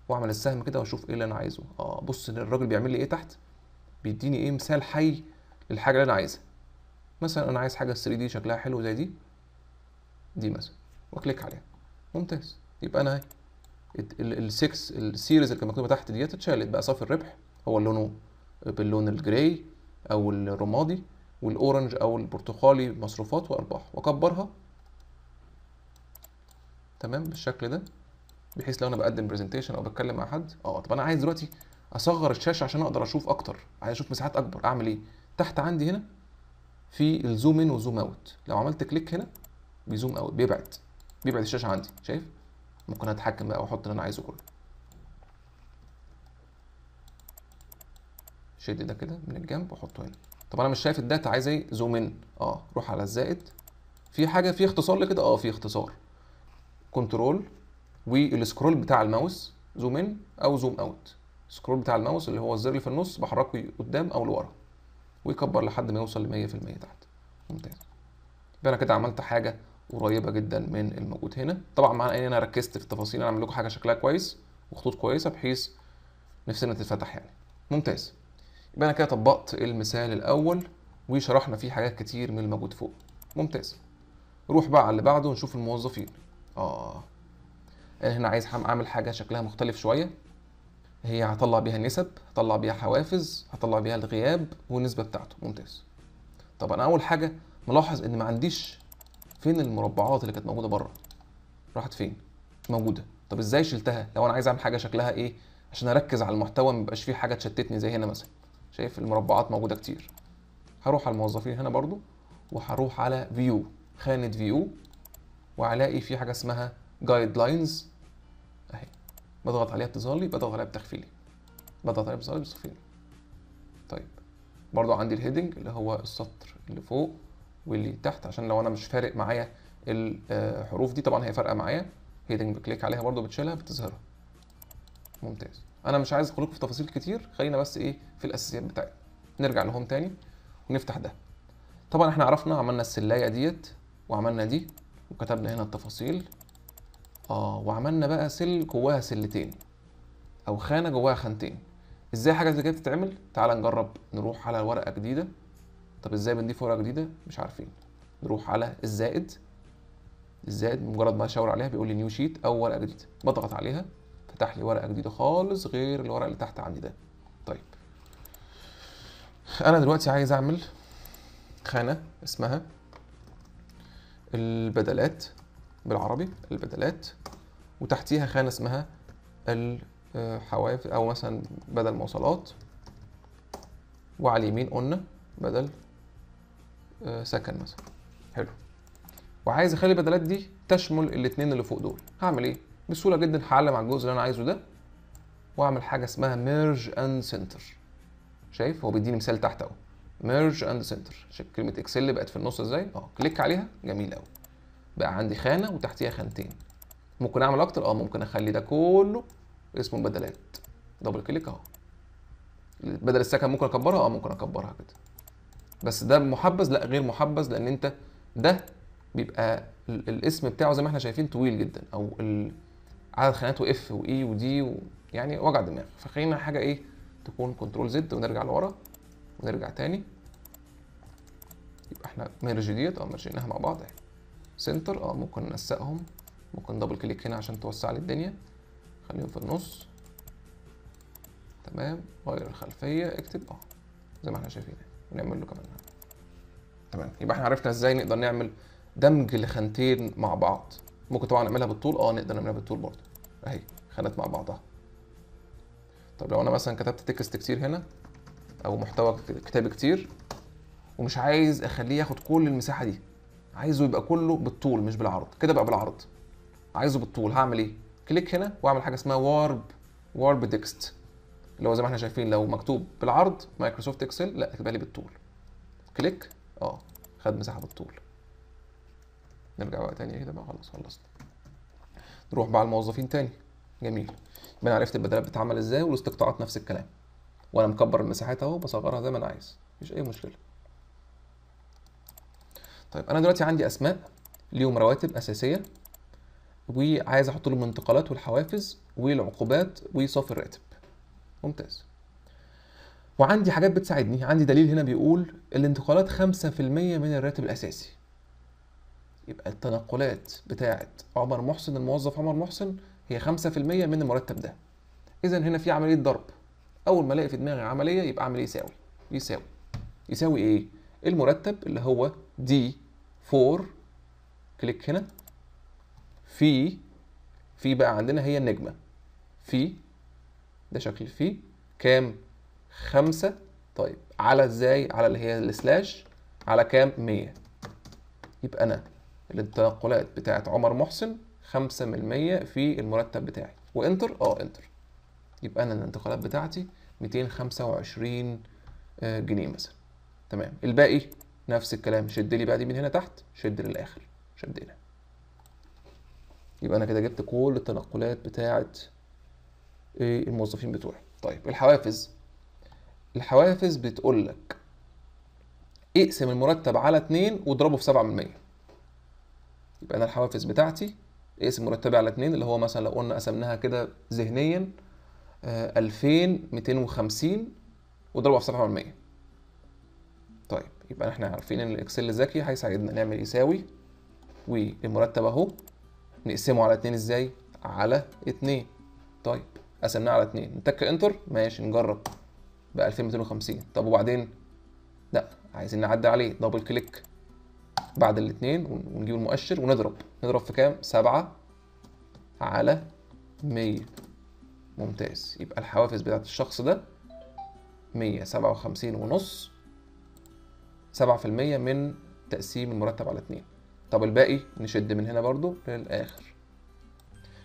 واعمل السهم كده واشوف ايه اللي انا عايزه. بص الراجل بيعمل لي ايه تحت، بيديني ايه مثال حي للحاجه اللي انا عايزها. مثلا انا عايز حاجه 3 دي شكلها حلو زي دي مثلا، واكليك عليها. ممتاز. يبقى انا السكس السيريز اللي كانت مكتوبه تحت ديت اتشالت، بقى صافي الربح هو لونه باللون الجراي او الرمادي، والاورنج او البرتقالي مصروفات وارباح، واكبرها تمام بالشكل ده، بحيث لو انا بقدم برزنتيشن او بتكلم مع حد. طب انا عايز دلوقتي اصغر الشاشه عشان اقدر اشوف اكتر، عايز اشوف مساحات اكبر. اعمل ايه؟ تحت عندي هنا في الزوم ان وزوم اوت، لو عملت كليك هنا بيزوم اوت، بيبعد الشاشه عندي. شايف؟ ممكن اتحكم بقى واحط اللي انا عايزه كله. شد ده كده من الجنب واحطه هنا. طب انا مش شايف الداتا، عايز ايه؟ زوم ان. روح على الزائد، في حاجه في اختصار لكده، في اختصار كنترول والسكرول بتاع الماوس، زوم ان او زوم اوت. السكرول بتاع الماوس اللي هو الزر اللي في النص بحركه قدام او لورا، ويكبر لحد ما يوصل ل 100% تحت. ممتاز. يبقى انا كده عملت حاجه قريبه جدا من الموجود هنا. طبعا مع ان انا ركزت في التفاصيل، انا اعمل لكم حاجه شكلها كويس وخطوط كويسه بحيث نفسنا تتفتح يعني. ممتاز. يبقى انا كده طبقت المثال الاول وشرحنا فيه حاجات كتير من الموجود فوق. ممتاز. نروح بقى على اللي بعده ونشوف الموظفين. انا هنا عايز اعمل حاجه شكلها مختلف شويه، هي هطلع بيها نسب، هطلع بيها حوافز، هطلع بيها الغياب والنسبه بتاعته. ممتاز. طب انا اول حاجه ملاحظ ان ما عنديش، فين المربعات اللي كانت موجوده بره؟ راحت فين؟ موجوده. طب ازاي شلتها لو انا عايز اعمل حاجه شكلها ايه عشان اركز على المحتوى ما يبقاش فيه حاجه تشتتني زي هنا مثلا؟ شايف المربعات موجوده كتير. هروح على الموظفين هنا برضو، وهروح على فيو، خانه فيو، وهلاقي في حاجه اسمها جايد لاينز اهي. بضغط عليها بتظهر لي، بضغط عليها بتخفي لي، بضغط عليها بتظهر لي بتخفي لي. طيب برضو عندي الهيدنج اللي هو السطر اللي فوق واللي تحت، عشان لو انا مش فارق معايا الحروف دي، طبعا هي فارقه معايا، هيدنج بكليك عليها برضو بتشيلها بتظهرها. ممتاز. انا مش عايز ادخل في تفاصيل كتير، خلينا بس ايه في الاساسيات بتاعتنا. نرجع لهوم تاني ونفتح ده. طبعا احنا عرفنا عملنا السلايه ديت وعملنا دي وكتبنا هنا التفاصيل، وعملنا بقى سل جواها سلتين او خانه جواها خانتين. ازاي حاجه زي كده بتتعمل؟ تعال نجرب. نروح على ورقه جديده. طب ازاي بنضيف ورقه جديده؟ مش عارفين. نروح على الزائد، مجرد ما اشاور عليها بيقول لي نيو شيت او ورقه جديده، بضغط عليها فتح لي ورقه جديده خالص غير الورقه اللي تحت عندي ده. طيب انا دلوقتي عايز اعمل خانه اسمها البدلات، بالعربي البدلات، وتحتيها خانه اسمها الحوافز او مثلا بدل مواصلات، وعلى اليمين قلنا بدل سكن مثلا. حلو. وعايز اخلي البدلات دي تشمل الاثنين اللي فوق دول. هعمل ايه؟ بسهوله جدا هعلم على الجزء اللي انا عايزه ده واعمل حاجه اسمها ميرج اند سنتر. شايف هو بيديني مثال تحت اهو، ميرج اند سنتر. شايف كلمه اكسل بقت في النص ازاي؟ كليك عليها، جميل قوي. بقى عندي خانه وتحتيها خانتين. ممكن اعمل اكتر، ممكن اخلي ده كله اسمه البدلات. دبل كليك اهو. بدل السكن ممكن اكبرها، ممكن اكبرها كده. بس ده محبذ؟ لا، غير محبذ، لان انت ده بيبقى الاسم بتاعه زي ما احنا شايفين طويل جدا، او عدد خاناته اف واي ودي يعني وجع دماغ. فخلينا حاجه ايه تكون كنترول زد ونرجع لورا ونرجع تاني. يبقى احنا ميرج ديت ميرجيناها مع بعض اهي. سنتر ممكن ننسقهم، ممكن دبل كليك هنا عشان توسع لي الدنيا. خليهم في النص. تمام. غير الخلفيه، اكتب زي ما احنا شايفين ونعمل له كمان. تمام. يبقى احنا عرفنا ازاي نقدر نعمل دمج لخانتين مع بعض. ممكن طبعا نعملها بالطول، نقدر نعملها بالطول برضه اهي، خانات مع بعضها. طب لو انا مثلا كتبت تكست كتير هنا او محتوى كتابي كتير ومش عايز اخليه ياخد كل المساحه دي، عايزه يبقى كله بالطول مش بالعرض، كده بقى بالعرض، عايزه بالطول، هعمل ايه؟ كليك هنا واعمل حاجه اسمها وارب تكست، اللي هو زي ما احنا شايفين لو مكتوب بالعرض مايكروسوفت اكسل، لا اكتبها لي بالطول. كليك خد مساحه بالطول. نرجع بقى تاني كده بقى، خلاص خلصنا. نروح بقى على الموظفين تاني. جميل. يبقى انا عرفت البدلات بتتعمل ازاي، والاستقطاعات نفس الكلام. وانا مكبر المساحات اهو، بصغرها زي ما انا عايز، مفيش اي مشكله. طيب انا دلوقتي عندي اسماء ليهم رواتب اساسيه، وعايز احط لهم الانتقالات والحوافز والعقوبات وصافي الراتب. ممتاز. وعندي حاجات بتساعدني، عندي دليل هنا بيقول الانتقالات 5% من الراتب الاساسي. يبقى التنقلات بتاعه عمر محسن، الموظف عمر محسن، هي 5% من المرتب ده. اذا هنا في عمليه ضرب. اول ما الاقي في دماغي عمليه يبقى اعمل يساوي ايه؟ المرتب اللي هو دي 4، كليك هنا، في بقى عندنا هي النجمه، ده شكل كام؟ 5. طيب على ازاي؟ على اللي هي السلاش، على كام؟ 100. يبقى انا الانتقالات بتاعت عمر محسن 5% في المرتب بتاعي، وانتر. انتر. يبقى انا الانتقالات بتاعتي 225 جنيه مثلا. تمام. الباقي نفس الكلام، شد لي بقى دي من هنا تحت، شد للاخر، شدنا. يبقى انا كده جبت كل التنقلات بتاعت الموظفين بتوعي. طيب الحوافز بتقول لك اقسم المرتب على 2 واضربه في 7%. يبقى انا الحوافز بتاعتي اقسم مرتبي على 2، اللي هو مثلا لو قلنا قسمناها كده ذهنيا 2250 واضربها في 7%. طيب يبقى احنا عارفين ان الاكسل ذكي هيساعدنا نعمل يساوي، والمرتب اهو نقسمه على 2 ازاي؟ على 2. طيب قسمناه على 2، نتك انتر، ماشي نجرب بقى 2250. طب وبعدين؟ لا، عايزين نعدل عليه، دبل كليك بعد الاثنين ونجيب المؤشر ونضرب في كام؟ 7 على 100. ممتاز. يبقى الحوافز بتاعت الشخص ده 157.5، 7% من تقسيم المرتب على 2. طب الباقي نشد من هنا برضو للآخر.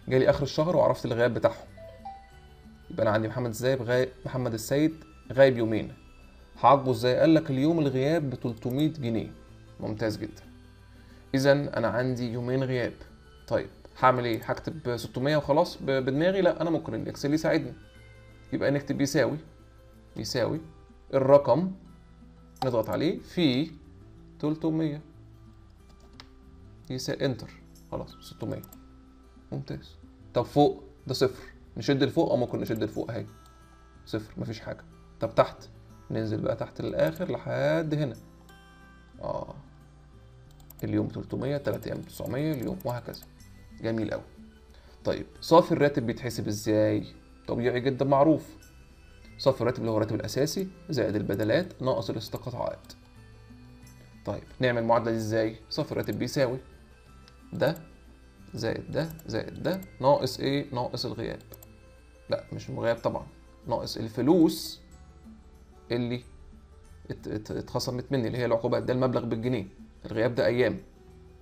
جالي آخر الشهر وعرفت الغياب بتاعهم. يبقى أنا عندي محمد السيد غايب يومين. هعاقبه ازاي؟ قال لك اليوم الغياب ب 300 جنيه. ممتاز جدا. إذا أنا عندي يومين غياب. طيب هعمل إيه؟ هكتب 600 وخلاص بدماغي؟ لا، أنا ممكن الإكسل يساعدني. يبقى نكتب يساوي الرقم، نضغط عليه في 300، انتر، خلاص 600. ممتاز. طب فوق ده 0، نشد لفوق؟ ممكن نشد لفوق اهي 0، مفيش حاجه. طب تحت، ننزل بقى تحت للاخر لحد هنا. اليوم 300، 3 ايام 900 اليوم، وهكذا. جميل قوي. طيب صافي الراتب بيتحسب ازاي؟ طبيعي جدا، معروف. صافي الراتب اللي هو الراتب الاساسي زائد البدلات ناقص الاستقطاعات. طيب نعمل المعادله دي ازاي؟ صافي الراتب بيساوي ده زائد ده ناقص ايه؟ ناقص الغياب. لا مش الغياب طبعا، ناقص الفلوس اللي اتخصمت مني، اللي هي العقوبات، ده المبلغ بالجنيه، الغياب ده ايام،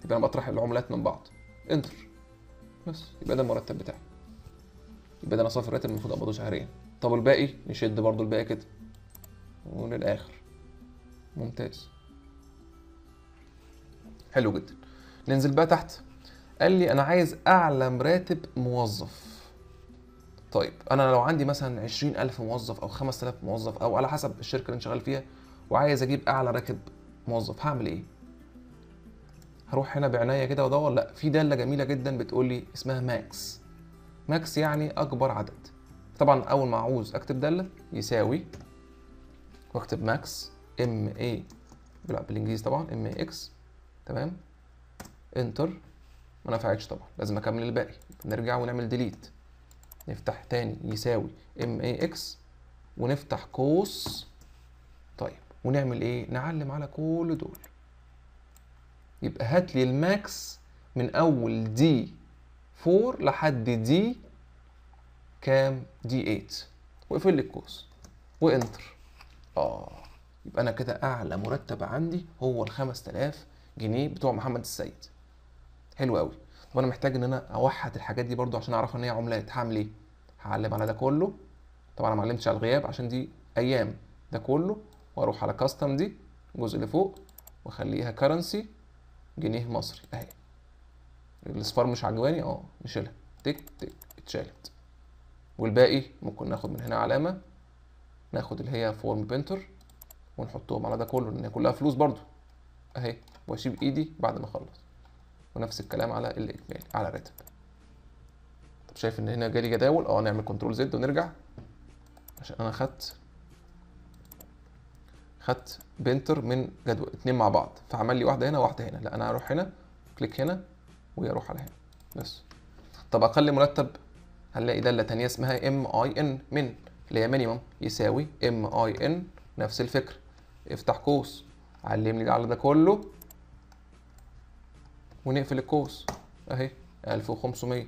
يبقى انا بطرح العملات من بعض، انتر، بس يبقى ده المرتب بتاعي، يبقى ده انا صافي الراتب المفروض اقبضه شهريا. طب الباقي نشد برضو الباقي كده وللاخر. ممتاز، حلو جدا. ننزل بقى تحت، قال لي انا عايز اعلى مراتب موظف. طيب انا لو عندي مثلا 20,000 موظف او 5,000 موظف او على حسب الشركه اللي انا شغال فيها، وعايز اجيب اعلى راتب موظف، هعمل ايه؟ هروح هنا بعنايه كده وادور. لا، في داله جميله جدا بتقول لي اسمها ماكس. ماكس يعني اكبر عدد. طبعا اول ما اعوز اكتب داله يساوي، واكتب ماكس ام اي بالانجليزي طبعا ام اي اكس، تمام، انتر. ما نفعتش طبعا، لازم اكمل الباقي، نرجع ونعمل ديليت، نفتح تاني يساوي ام اي اكس ونفتح قوس. طيب ونعمل ايه؟ نعلم على كل دول، يبقى هات لي الماكس من اول دي 4 لحد دي كام؟ دي 8، واقفل لي القوس وانتر. يبقى انا كده اعلى مرتب عندي هو ال 5000 جنيه بتوع محمد السيد. حلو قوي. طب انا محتاج ان انا اوحد الحاجات دي برضو عشان اعرف ان هي عملات. هعمل ايه؟ هعلم على ده كله، طبعا انا ما علمتش على الغياب عشان دي ايام، ده كله، واروح على كاستم دي الجزء اللي فوق واخليها كرنسي جنيه مصري اهي. الاصفار مش عجباني، نشيلها، تك تك اتشالت. والباقي ممكن ناخد من هنا علامه، ناخد اللي هي فورم بنتر ونحطهم على ده كله لان كلها فلوس برضو اهي، واشيب ايدي بعد ما اخلص. ونفس الكلام على الاجمالي على الراتب. طب شايف ان هنا جالي جداول؟ نعمل كنترول زد ونرجع عشان انا خدت بنتر من جدول اتنين مع بعض، فعمل لي واحده هنا واحده هنا. لا، انا هروح هنا، كليك هنا، ويروح على هنا بس. طب اقل مرتب، هنلاقي داله تانية اسمها ام اي ان، من اللي هي مينيمم، يساوي ام اي ان، نفس الفكره، افتح قوس، علم لي على ده كله ونقفل القوس اهي 1500.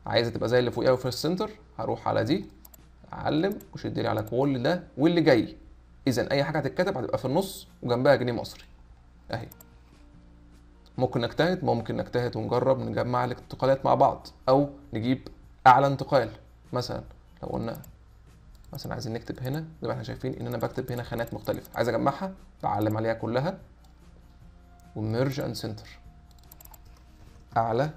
عايزه تبقى زي اللي فوقيها في السنتر، هروح على دي، اعلم وشد لي على كل ده واللي جاي. اذا اي حاجه هتتكتب هتبقى في النص وجنبها جنيه مصري اهي. ممكن نجتهد ونجرب نجمع الانتقالات مع بعض، او نجيب اعلى انتقال. مثلا لو قلنا مثلا عايزين نكتب هنا، زي ما احنا شايفين ان انا بكتب هنا خانات مختلفه، عايز اجمعها، بعلم عليها كلها وميرج اند سنتر، اعلى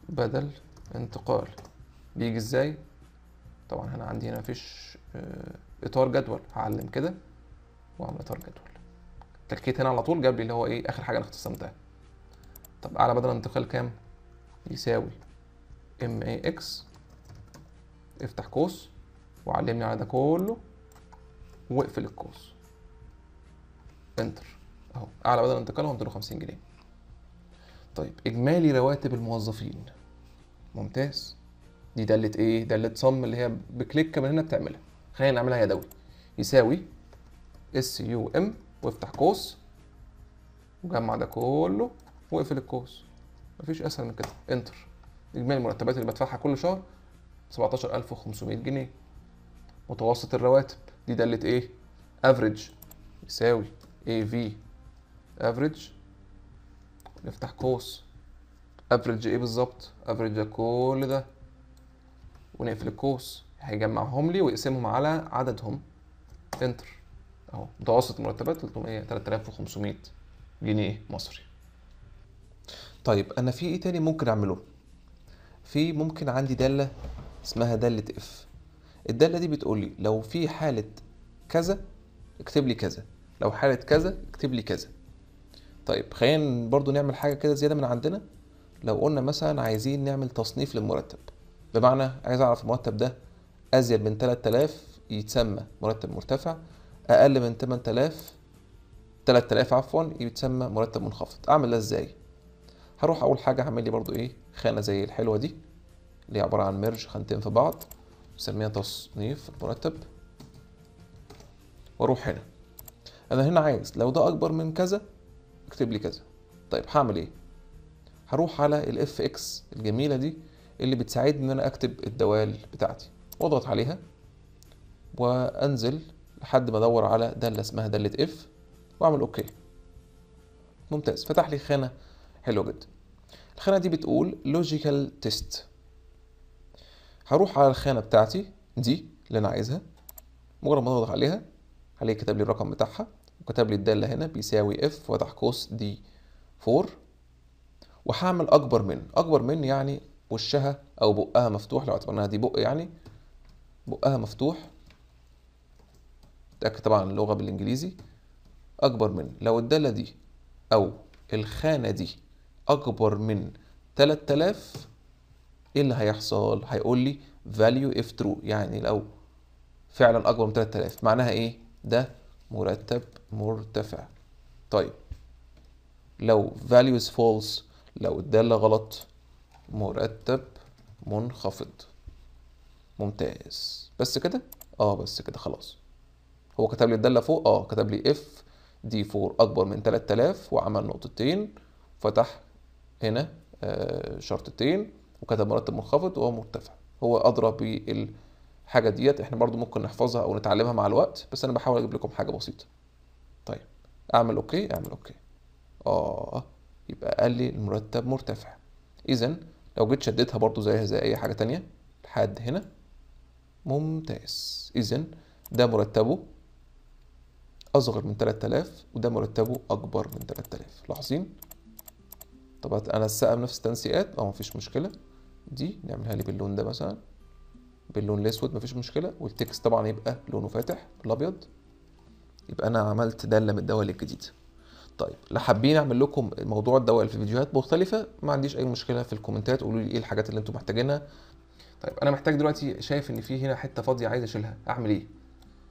بدل انتقال. بيجي ازاي؟ طبعا هنا عندي هنا مفيش اطار جدول، هعلم كده واعمل اطار جدول، كليكيت هنا على طول جاب لي اللي هو ايه اخر حاجه انا اختصمتها. طب اعلى بدل انتقال كام؟ يساوي ام اي اكس، افتح قوس وعلمني على ده كله واقفل القوس، انتر اهو. اعلى بدل انتقال هو 250 جنيه. طيب اجمالي رواتب الموظفين، ممتاز. دي داله ايه؟ داله صم، اللي هي بكليك من هنا بتعملها. خلينا نعملها يدوي، يساوي اس يو ام وافتح قوس وجمع ده كله واقفل القوس، مفيش اسهل من كده، انتر. اجمالي المرتبات اللي بدفعها كل شهر 17500 جنيه. متوسط الرواتب، دي داله ايه؟ افريج، يساوي اي في افريج، نفتح قوس، افريج ايه بالظبط؟ افريج كل ده ونقفل القوس، هيجمعهم لي ويقسمهم على عددهم، انتر اهو. متوسط المرتبات 3500 جنيه مصري. طيب انا في ايه تاني ممكن اعمله؟ ممكن عندي دالة اسمها دالة اف. الدالة دي بتقول لي لو في حالة كذا اكتب لي كذا، لو حالة كذا اكتب لي كذا. طيب خلينا برضو نعمل حاجة كده زيادة من عندنا. لو قلنا مثلا عايزين نعمل تصنيف للمرتب، بمعنى عايز اعرف المرتب ده ازيد من 3000 يتسمى مرتب مرتفع، اقل من 3000 عفوا يتسمى مرتب منخفض. اعمل ده ازاي؟ هروح اول حاجه هعمل لي برضو ايه خانه زي الحلوه دي اللي هي عباره عن ميرج خانتين في بعض، نسميها تصنيف مرتب، واروح هنا. انا هنا عايز لو ده اكبر من كذا اكتب لي كذا. طيب هعمل ايه؟ هروح على الاف اكس الجميله دي اللي بتساعدني ان انا اكتب الدوال بتاعتي، واضغط عليها وانزل لحد ما ادور على داله اسمها داله اف واعمل اوكي. ممتاز، فتح لي خانه حلوه جدا. الخانه دي بتقول لوجيكال تيست. هروح على الخانه بتاعتي دي اللي انا عايزها، مجرد ما اضغط عليها هلاقي كتب لي الرقم بتاعها وكتب لي الداله هنا بيساوي اف وفتح قوس دي 4، وهعمل اكبر من يعني وشها او بقها مفتوح، لو اعتبرناها دي بق يعني بقها مفتوح. تأكد طبعا اللغة بالانجليزي. اكبر من، لو الدالة دي او الخانة دي اكبر من 3000 ايه اللي هيحصل؟ هيقول لي value if true، يعني لو فعلا اكبر من 3000 معناها ايه؟ ده مرتب مرتفع. طيب لو value is false، لو الدالة غلط، مرتب منخفض. ممتاز، بس كده؟ بس كده خلاص. هو كتب لي الدالة فوق، كتب لي اف دي 4 اكبر من 3000 وعمل نقطتين، فتح هنا شرطتين وكتب مرتب منخفض وهو مرتفع. هو ادرى بالحاجة ديت، احنا برضو ممكن نحفظها او نتعلمها مع الوقت، بس انا بحاول اجيب لكم حاجة بسيطة. طيب اعمل اوكي، اعمل اوكي. يبقى قال لي المرتب مرتفع. اذا لو جيت شديتها برضو زيها زي اي حاجة تانية لحد هنا، ممتاز. اذا ده مرتبه اصغر من 3000 وده مرتبه اكبر من 3000. لاحظين؟ طب انا السقم نفس التنسيقات، مفيش مشكله. دي نعملها لي باللون ده مثلا، باللون الاسود، مفيش مشكله. والتكست طبعا يبقى لونه فاتح بالابيض. يبقى انا عملت داله من الدوال الجديده. طيب لو حابين اعمل لكم موضوع الدوال في فيديوهات مختلفه، ما عنديش اي مشكله. في الكومنتات قولوا لي ايه الحاجات اللي انتم محتاجينها. طيب انا محتاج دلوقتي، شايف ان في هنا حته فاضيه عايز اشيلها، اعمل ايه؟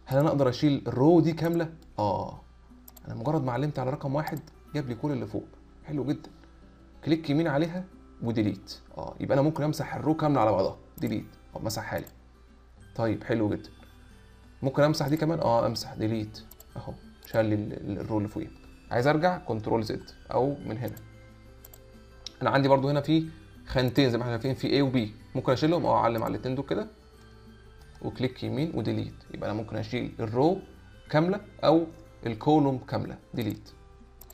هل انا اقدر اشيل الرو دي كامله؟ انا مجرد ما علمت على رقم واحد جاب لي كل اللي فوق. حلو جدا. كليك يمين عليها وديليت. يبقى انا ممكن امسح الرو كامله على بعضها. ديليت، مسحها لي. طيب حلو جدا. ممكن امسح دي كمان، امسح ديليت اهو، شال لي الرو اللي فوقيه. عايز ارجع كنترول زد او من هنا. انا عندي برضو هنا في خانتين زي ما احنا شايفين، في A و B، ممكن اشيلهم اعلم على الاثنين دول كده وكليك يمين وديليت. يبقى انا ممكن اشيل الرو كامله او الكولوم كامله. ديليت.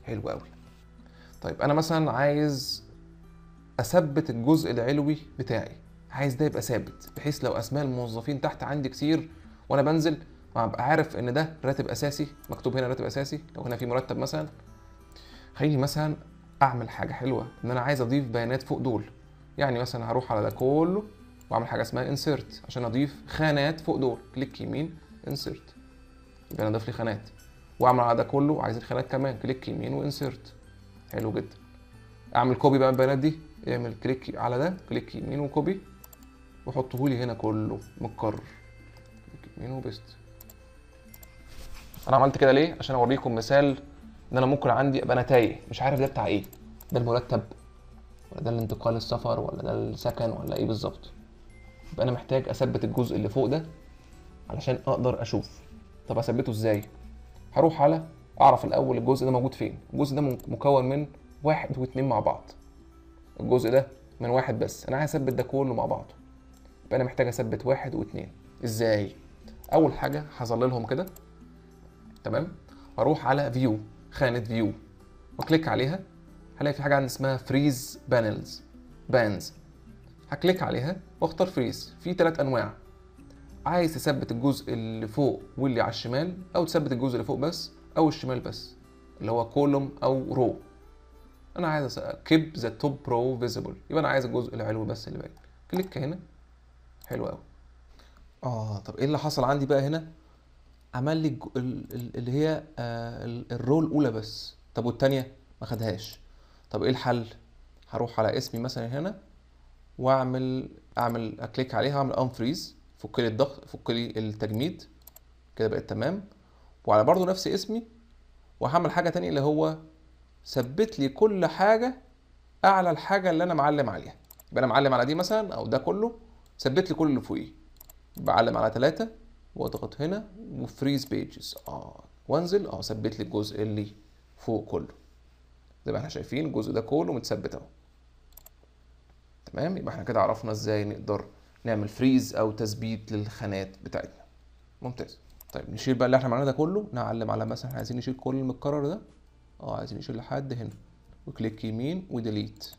حلو قوي. طيب انا مثلا عايز اثبت الجزء العلوي بتاعي، عايز ده يبقى ثابت بحيث لو اسماء الموظفين تحت عندي كتير وانا بنزل ابقى عارف ان ده راتب اساسي، مكتوب هنا راتب اساسي. لو هنا في مرتب مثلا، خليني مثلا اعمل حاجه حلوه ان انا عايز اضيف بيانات فوق دول. يعني مثلا هروح على ده كله واعمل حاجه اسمها انسيرت عشان اضيف خانات فوق دول. كليك يمين انسيرت، يبقى انا اضيف لي خانات. واعمل على ده كله عايز الخانات كمان، كليك يمين وانسيرت. حلو جدا. اعمل كوبي بقى البيانات دي، اعمل كليك على ده، كليك يمين وكوبي وحطه لي هنا كله متكرر. كليك يمين وبيست. انا عملت كده ليه؟ عشان اوريكم مثال ان انا ممكن عندي ابقى انا تايه مش عارف ده بتاع ايه، ده المرتب ولا ده الانتقال السفر ولا ده السكن ولا ايه بالظبط. يبقى انا محتاج اثبت الجزء اللي فوق ده علشان اقدر اشوف. طب اثبته ازاي؟ هروح على اعرف الاول الجزء ده موجود فين. الجزء ده مكون من واحد واتنين مع بعض. الجزء ده من واحد بس، انا عايز اثبت ده كله مع بعضه. يبقى انا محتاج اثبت واحد واتنين. ازاي؟ اول حاجه هظللهم كده، تمام. واروح على فيو، خانه فيو، واكليك عليها. هلاقي في حاجه عندي اسمها فريز بانز. هكليك عليها واختار فريز. في 3 انواع. عايز تثبت الجزء اللي فوق واللي على الشمال، او تثبت الجزء اللي فوق بس او الشمال بس، اللي هو كولوم او رو. انا عايز كيب ذا توب رو فيزيبل، يبقى انا عايز الجزء العلوي بس اللي باين. كليك هنا. حلو قوي. طب ايه اللي حصل عندي بقى هنا؟ عمل لي اللي هي الرو الاولى بس. طب والتانية ما خدهاش. طب ايه الحل؟ هروح على اسمي مثلا هنا واعمل اكليك عليها واعمل انفريز، فك لي الضغط، فك لي التجميد كده بقت تمام. وعلى برضو نفس اسمي وهعمل حاجه تانية اللي هو ثبت لي كل حاجه اعلى الحاجه اللي انا معلم عليها. يبقى انا معلم على دي مثلا او ده كله، ثبت لي كل اللي فوقيه. بعلم على 3 واضغط هنا وفريز بيجز وانزل ثبت لي الجزء اللي فوق كله. زي ما احنا شايفين الجزء ده كله متثبت اهو. تمام. يبقى احنا كده عرفنا ازاي نقدر نعمل فريز او تثبيت للخانات بتاعتنا. ممتاز. طيب نشيل بقى اللي احنا عملناه ده كله، نعلم على مثلا عايزين نشيل كل المتكرر ده، عايزين نشيل لحد هنا، وكليك يمين وديليت.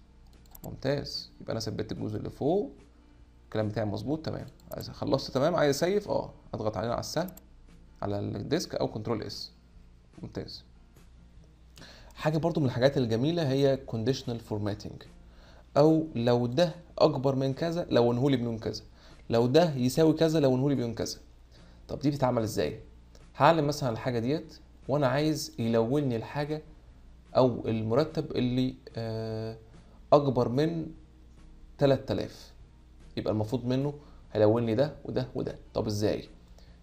ممتاز، يبقى انا ثبت الجزء اللي فوق، الكلام بتاعي مظبوط تمام. عايز خلصت تمام، عايز اسيف اضغط علينا على السهم على الديسك او كنترول اس. ممتاز. حاجه برضو من الحاجات الجميله هي كونديشنال فورماتنج، او لو ده اكبر من كذا لونهولي بلون كذا، لو ده يساوي كذا لونهولي بلون كذا. طب دي بتتعمل ازاي؟ هعلم مثلا على الحاجه ديت وانا عايز يلون لي الحاجه او المرتب اللي اكبر من 3000، يبقى المفروض منه هيلون لي ده وده وده. طب ازاي؟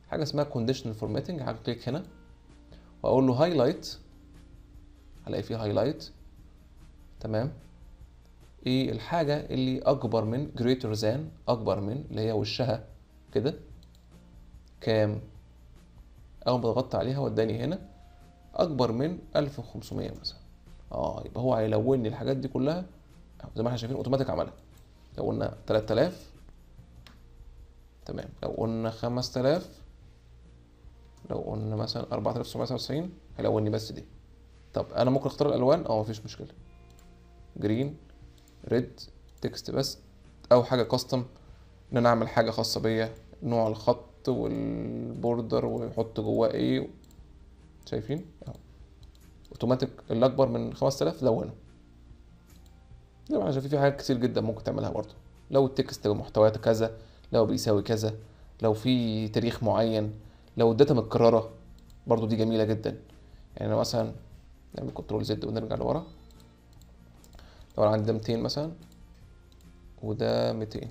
حاجه اسمها كونديشنال فورماتنج. هكليك هنا واقول له هايلايت، هلاقي فيه هايلايت. تمام. ايه الحاجه اللي اكبر من greater than، اكبر من اللي هي وشها كده كام؟ اول ما ضغطت عليها وداني هنا اكبر من 1500 مثلا. يبقى هو هيلون لي الحاجات دي كلها زي ما احنا شايفين اوتوماتيك عملها. لو قلنا 3000 تمام، لو قلنا 5000، لو قلنا مثلا 4999 هيلون لي بس دي. طب انا ممكن اختار الالوان، مفيش مشكله، جرين، ريد، تكست بس، او حاجه كاستم ان انا اعمل حاجه خاصه بيا، نوع الخط والبوردر ويحط جواه ايه. شايفين اوتوماتيك اللي اكبر من 5000 لونه. زي ما احنا شايفين في حاجات كتير جدا ممكن تعملها برضه، لو التكست محتوياته كذا، لو بيساوي كذا، لو في تاريخ معين، لو الداتا متكرره برضه دي جميله جدا. يعني انا مثلا نعمل كنترول زد ونرجع لورا، لو انا عندي ده 200 مثلا وده 200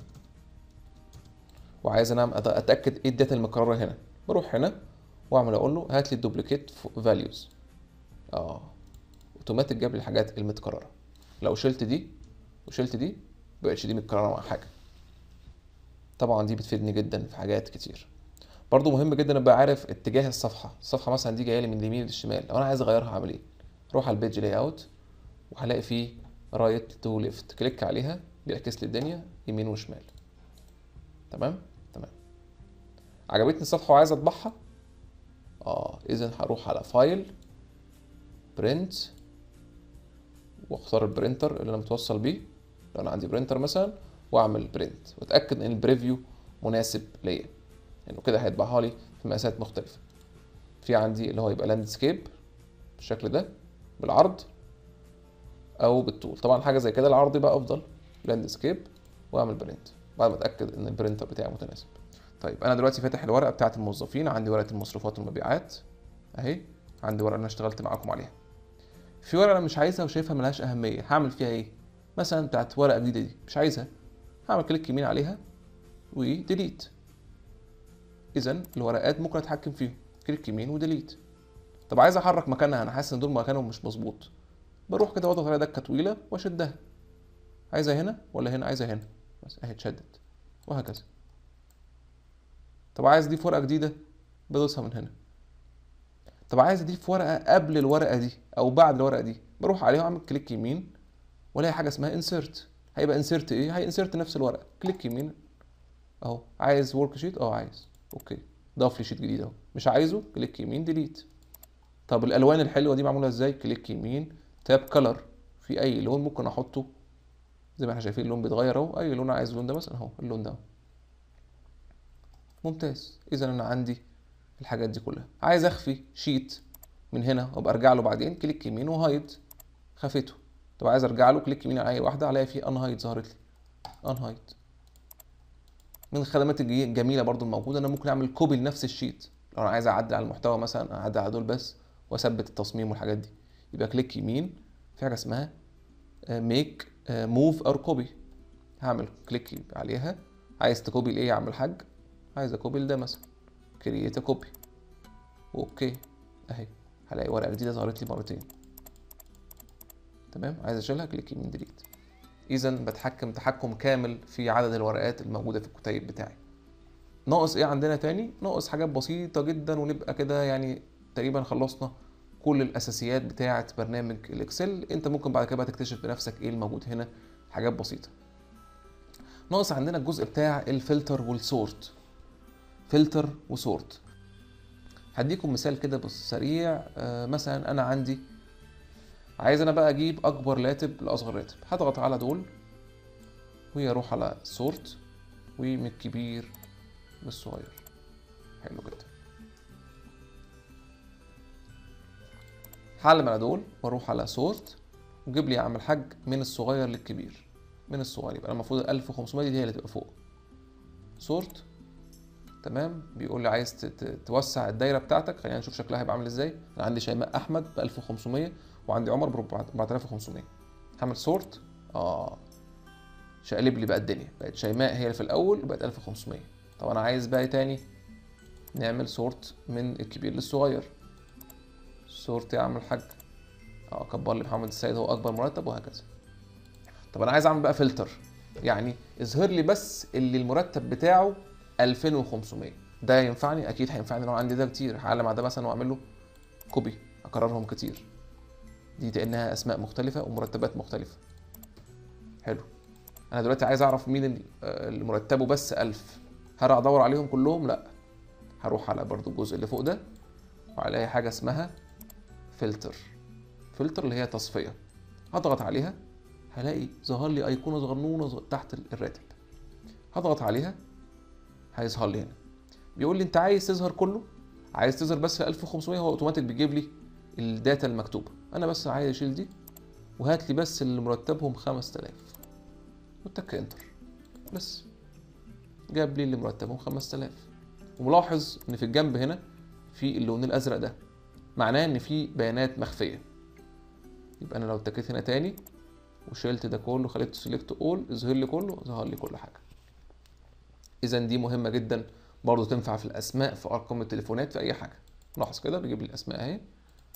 وعايز انا اتاكد ايه الداتا المكرره هنا، بروح هنا واعمل اقول له هات لي الدوبليكيت فاليوز. اوتوماتيك جاب لي الحاجات المتكرره. لو شلت دي وشلت دي مبقتش دي متكرره مع حاجه. طبعا دي بتفيدني جدا في حاجات كتير. برضو مهم جدا ابقى عارف اتجاه الصفحه مثلا دي جايه لي من اليمين للشمال، لو انا عايز اغيرها هعمل ايه؟ اروح على البيج لاي اوت وهلاقي فيه رايت تو ليفت، كليك عليها بيعكس لي الدنيا يمين وشمال. تمام. عجبتني الصفحه وعايز اطبعها، اذا هروح على فايل، برنت، واختار البرينتر اللي انا متوصل بيه لو انا عندي برينتر مثلا، واعمل برنت واتاكد ان البريفيو مناسب ليا، انه كده هيطبعها لي في مقاسات مختلفه. في عندي اللي هو يبقى لاندسكيب بالشكل ده بالعرض او بالطول. طبعا حاجه زي كده العرض يبقى افضل، لاندسكيب، واعمل برنت بعد ما اتاكد ان البرينتر بتاعي متناسب. طيب انا دلوقتي فاتح الورقه بتاعه الموظفين، عندي ورقه المصروفات والمبيعات اهي، عندي ورقه انا اشتغلت معاكم عليها. في ورقه انا مش عايزها وشايفها ملهاش اهميه، هعمل فيها ايه؟ مثلا بتاعت ورقه جديده دي مش عايزها، هعمل كليك يمين عليها وديليت. اذا الورقات ممكن اتحكم فيهم، كليك يمين وديليت. طب عايز احرك مكانها، انا حاسس ان دول مكانهم مش مظبوط، بروح كده واضغط عليها دكه طويله واشدها. عايزها هنا ولا هنا؟ عايزها هنا بس اهي اتشدت، وهكذا. طب عايز اضيف ورقه جديده، بدوسها من هنا. طب عايز اضيف ورقه قبل الورقه دي او بعد الورقه دي، بروح عليها واعمل كليك يمين ولاقي حاجه اسمها انسيرت. هيبقى انسيرت ايه؟ هي انسيرت نفس الورقه، كليك يمين اهو. عايز ورك شيت؟ عايز، اوكي، ضاف لي شيت جديد اهو. مش عايزه، كليك يمين ديليت. طب الالوان الحلوه دي معموله ازاي؟ كليك يمين، تاب كلر، في اي لون ممكن احطه زي ما احنا شايفين اللون بيتغير اهو، اي لون عايز اللون ده مثلا اهو، اللون ده. ممتاز. اذا انا عندي الحاجات دي كلها. عايز اخفي شيت من هنا وابقى ارجع له بعدين، كليك يمين وهايد، خفيته. طب عايز ارجع له، كليك يمين على اي واحده الاقي فيه ان هايد ظهرت لي، ان هايد. من الخدمات الجميله برضو الموجوده انا ممكن اعمل كوبي لنفس الشيت، لو انا عايز اعدل على المحتوى مثلا اعدل على دول بس واثبت التصميم والحاجات دي، يبقى كليك يمين في حاجه اسمها ميك موف اور كوبي، هعمل كليك عليها. عايز تكوبي لايه يا عم الحاج؟ عايز اكوبي لده مثلا، كرييت كوبي، اوكي اهي، هلاقي ورقه جديده ظهرت لي مرتين. تمام. عايز اشيلها، كليك يمين ديليت. اذا بتحكم تحكم كامل في عدد الورقات الموجوده في الكتيب بتاعي. ناقص ايه عندنا تاني؟ ناقص حاجات بسيطه جدا ونبقى كده يعني تقريبا خلصنا كل الاساسيات بتاعه برنامج الاكسل. انت ممكن بعد كده بقى تكتشف بنفسك ايه الموجود هنا، حاجات بسيطه. ناقص عندنا الجزء بتاع الفلتر والسورت. فلتر وسورت، هديكم مثال كده بس سريع. مثلا انا عندي عايز انا بقى اجيب اكبر راتب لاصغر راتب، هضغط على دول واروح على سورت ومن الكبير للصغير. حلو جدا. هعلم على دول واروح على سورت وجيب لي يا عم الحاج من الصغير للكبير. من الصغير يبقى المفروض ال 1500 دي هي اللي تبقى فوق. سورت. تمام. بيقول لي عايز توسع الدايره بتاعتك. خلينا نشوف شكلها هيبقى عامل ازاي. انا عندي شيماء احمد ب 1500 وعندي عمر ب 4500. هعمل سورت. شقلب لي بقى الدنيا، بقت شيماء هي اللي في الاول وبقت 1500. طب انا عايز بقى تاني نعمل سورت من الكبير للصغير. سورت يا عم الحاج. كبر لي محمد السيد هو اكبر مرتب وهكذا. طب انا عايز اعمل بقى فلتر، يعني اظهر لي بس اللي المرتب بتاعه 2500. ده ينفعني؟ اكيد هينفعني لو عندي ده كتير. هعلم على ده مثلا واعمل له كوبي، اكررهم كتير. دي كانها اسماء مختلفه ومرتبات مختلفه. حلو. انا دلوقتي عايز اعرف مين اللي مرتبه بس 1000. هرجع ادور عليهم كلهم؟ لا. هروح على برضو الجزء اللي فوق ده وهلاقي حاجه اسمها فلتر. فلتر اللي هي تصفيه. هضغط عليها هلاقي ظهر لي ايقونه صغنونه تحت الراتب. هضغط عليها هيظهر لي هنا بيقول لي انت عايز تظهر كله، عايز تظهر بس 1500. هو اوتوماتيك بيجيب لي الداتا المكتوبه. انا بس عايز اشيل دي وهات لي بس اللي مرتبهم 5000 وتك انتر. بس جاب لي اللي مرتبهم 5000. وملاحظ ان في الجنب هنا في اللون الازرق ده، معناه ان في بيانات مخفيه. يبقى انا لو اتكيت هنا تاني وشلت ده كله خليته سيلكت اول، اظهر لي كله، ظهر لي كل حاجه. اذا دي مهمه جدا برضه، تنفع في الاسماء، في ارقام التليفونات، في اي حاجه. لاحظ كده بيجيب لي الاسماء اهي.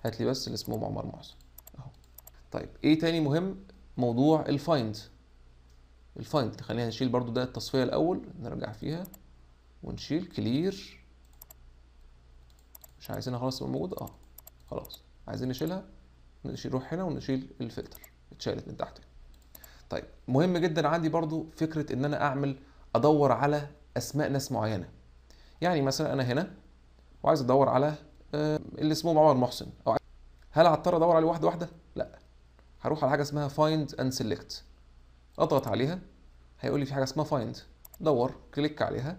هات لي بس اللي اسمه عمر محسن اهو. طيب ايه تاني مهم؟ موضوع الفايند. الفايند خلينا نشيل برضه ده التصفيه الاول، نرجع فيها ونشيل كلير. مش عايزينها خلاص تبقى موجوده. خلاص عايزين نشيلها، نروح هنا ونشيل الفلتر. اتشالت من تحت. طيب مهم جدا عندي برضو فكره ان انا ادور على اسماء ناس معينه. يعني مثلا انا هنا وعايز ادور على اللي اسمه عمر محسن، هل هضطر ادور عليه واحده واحده؟ لا. هروح على حاجه اسمها فايند اند سيلكت. اضغط عليها هيقول لي في حاجه اسمها فايند. دور، كليك عليها.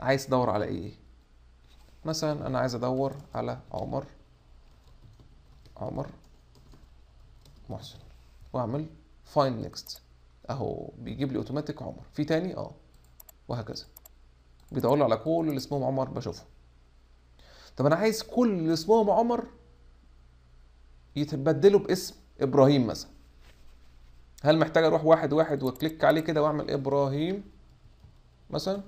عايز تدور على ايه؟ مثلا انا عايز ادور على عمر محسن واعمل فايند نيكست. اهو بيجيب لي اوتوماتيك عمر. في تاني وهكذا. بيدور لي على كل اللي اسمهم عمر بشوفهم. طب انا عايز كل اللي اسمهم عمر يتبدلوا باسم ابراهيم مثلا. هل محتاج اروح واحد واحد واكليك عليه كده واعمل ابراهيم مثلا؟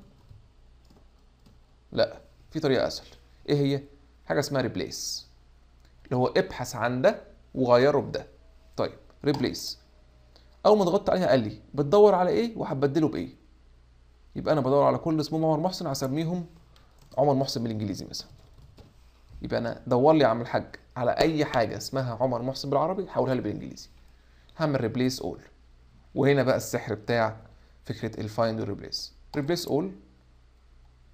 لا. في طريقه اسهل. ايه هي؟ حاجه اسمها ريبليس، اللي هو ابحث عن ده وغيره بده. طيب ريبليس، اول ما ضغطت عليها قال لي بتدور على ايه وهتبدله بايه. يبقى انا بدور على كل اسمهم عمر محسن، هسميهم عمر محسن بالانجليزي مثلا. يبقى انا دور لي يا عم الحاج على اي حاجه اسمها عمر محسن بالعربي حولها لي بالانجليزي. هعمل ريبليس اول. وهنا بقى السحر بتاع فكره الفايند والريبليس. ريبليس اول،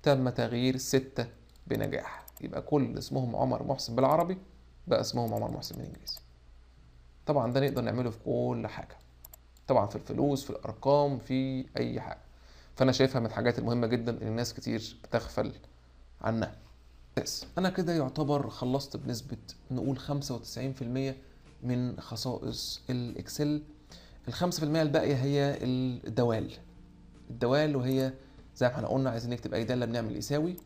تم تغيير 6 بنجاح. يبقى كل اسمهم عمر محسن بالعربي بقى اسمهم عمر محسن بالانجليزي. طبعا ده نقدر نعمله في كل حاجه، طبعا في الفلوس، في الارقام، في اي حاجه. فانا شايفها من الحاجات المهمه جدا اللي الناس كتير بتغفل عنها. بس انا كده يعتبر خلصت بنسبه نقول 95% من خصائص الاكسل. ال 5% الباقيه هي الدوال وهي زي ما احنا قلنا عايزين نكتب اي داله بنعمل يساوي.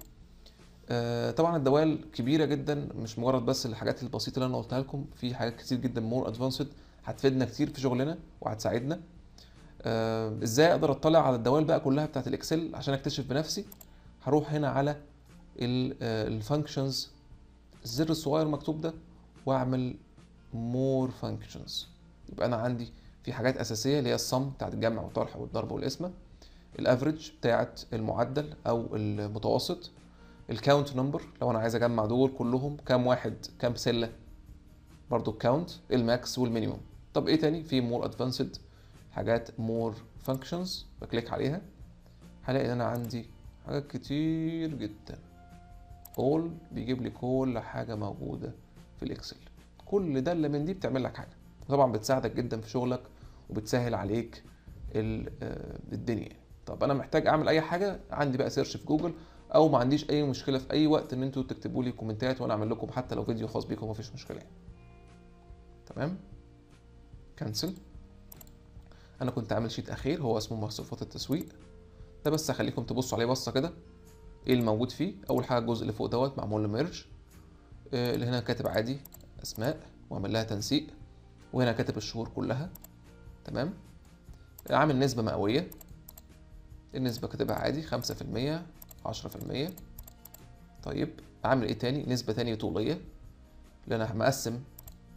طبعا الدوال كبيره جدا، مش مجرد بس الحاجات البسيطه اللي انا قلتها لكم، في حاجات كتير جدا مور ادفانسد هتفيدنا كتير في شغلنا وهتساعدنا. ازاي اقدر اطلع على الدوال بقى كلها بتاعت الاكسل عشان اكتشف بنفسي؟ هروح هنا على الفانكشنز، الزر الصغير مكتوب ده، واعمل مور فانكشنز. يبقى انا عندي في حاجات اساسيه اللي هي الصم بتاعت الجمع والطرح والضرب والقسمه، الافريج بتاعت المعدل او المتوسط، الكاونت نمبر لو انا عايز اجمع دول كلهم كام واحد كام سله، برضو الكاونت، الماكس والمينيموم. طب ايه تاني؟ في مور ادفانسد حاجات مور فانكشنز، بكليك عليها هلاقي ان انا عندي حاجات كتير جدا. اول بيجيب لي كل حاجه موجوده في الاكسل. كل ده اللي من دي بتعمل لك حاجه، وطبعا بتساعدك جدا في شغلك وبتسهل عليك الدنيا. طب انا محتاج اعمل اي حاجه، عندي بقى سيرش في جوجل، او ما عنديش اي مشكله في اي وقت ان انتوا تكتبوا لي كومنتات وانا اعمل لكم حتى لو فيديو خاص بيكم، مفيش مشكله يعني. تمام، كنسل. انا كنت عامل شيت اخير هو اسمه مصروفات التسويق، ده بس هخليكم تبصوا عليه بصه كده ايه الموجود فيه. اول حاجه الجزء اللي فوق دوت معمول له ميرج، اللي هنا كاتب عادي اسماء واعمل لها تنسيق، وهنا كاتب الشهور كلها. تمام، عامل نسبه مئويه، النسبه كاتبها عادي 5%، 10%. طيب عامل ايه تاني؟ نسبه تانية طوليه، اللي انا مقسم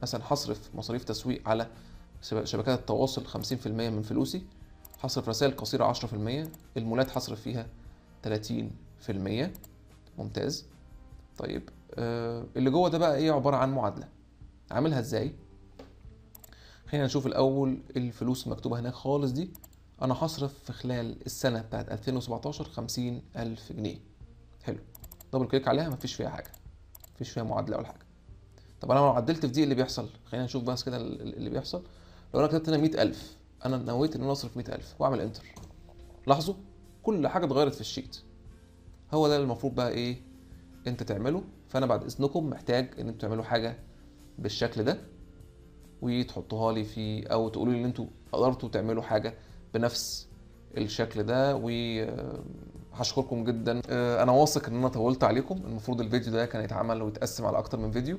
مثلا هصرف مصاريف تسويق على شبكات التواصل 50% من فلوسي، هصرف رسائل قصيرة 10%، المولات هصرف فيها 30%. ممتاز. طيب اللي جوه ده بقى ايه؟ عبارة عن معادلة. عاملها ازاي؟ خلينا نشوف الأول الفلوس المكتوبة هناك خالص دي. أنا هصرف في خلال السنة بتاعت 2017 50,000 جنيه. حلو، دبل كليك عليها، مفيش فيها حاجة، مفيش فيها معادلة ولا حاجة. طب انا لو عدلت في دي اللي بيحصل، خلينا نشوف بس كده اللي بيحصل. لو انا كتبت هنا 100,000، انا نويت ان انا اصرف 100,000 واعمل انتر، لاحظوا كل حاجه اتغيرت في الشيت. هو ده اللي المفروض بقى ايه انت تعمله. فانا بعد اذنكم محتاج ان انتوا تعملوا حاجه بالشكل ده وتحطوها لي في، او تقولوا لي ان انتوا قدرتوا تعملوا حاجه بنفس الشكل ده، وهشكركم جدا. انا واثق ان انا طولت عليكم، المفروض الفيديو ده كان يتعمل ويتقسم على اكتر من فيديو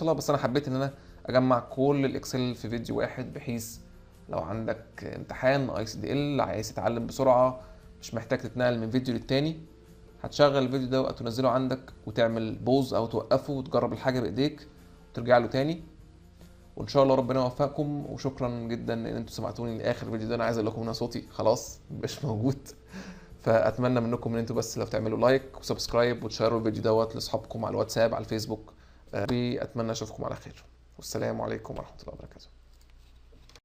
بس انا حبيت ان انا اجمع كل الاكسل في فيديو واحد، بحيث لو عندك امتحان ICDL عايز تتعلم بسرعه، مش محتاج تتنقل من فيديو للتاني، هتشغل الفيديو ده وتنزله عندك وتعمل بوز او توقفه وتجرب الحاجه بايديك وترجع له تاني. وان شاء الله ربنا يوفقكم، وشكرا جدا ان انتوا سمعتوني لاخر فيديو ده. انا عايز اقول لكم ان صوتي خلاص مش موجود، فاتمنى منكم ان انتوا بس لو تعملوا لايك وسبسكرايب وتشيروا الفيديو دوت لاصحابكم على الواتساب على الفيسبوك، واتمنى اشوفكم على خير، والسلام عليكم ورحمه الله وبركاته.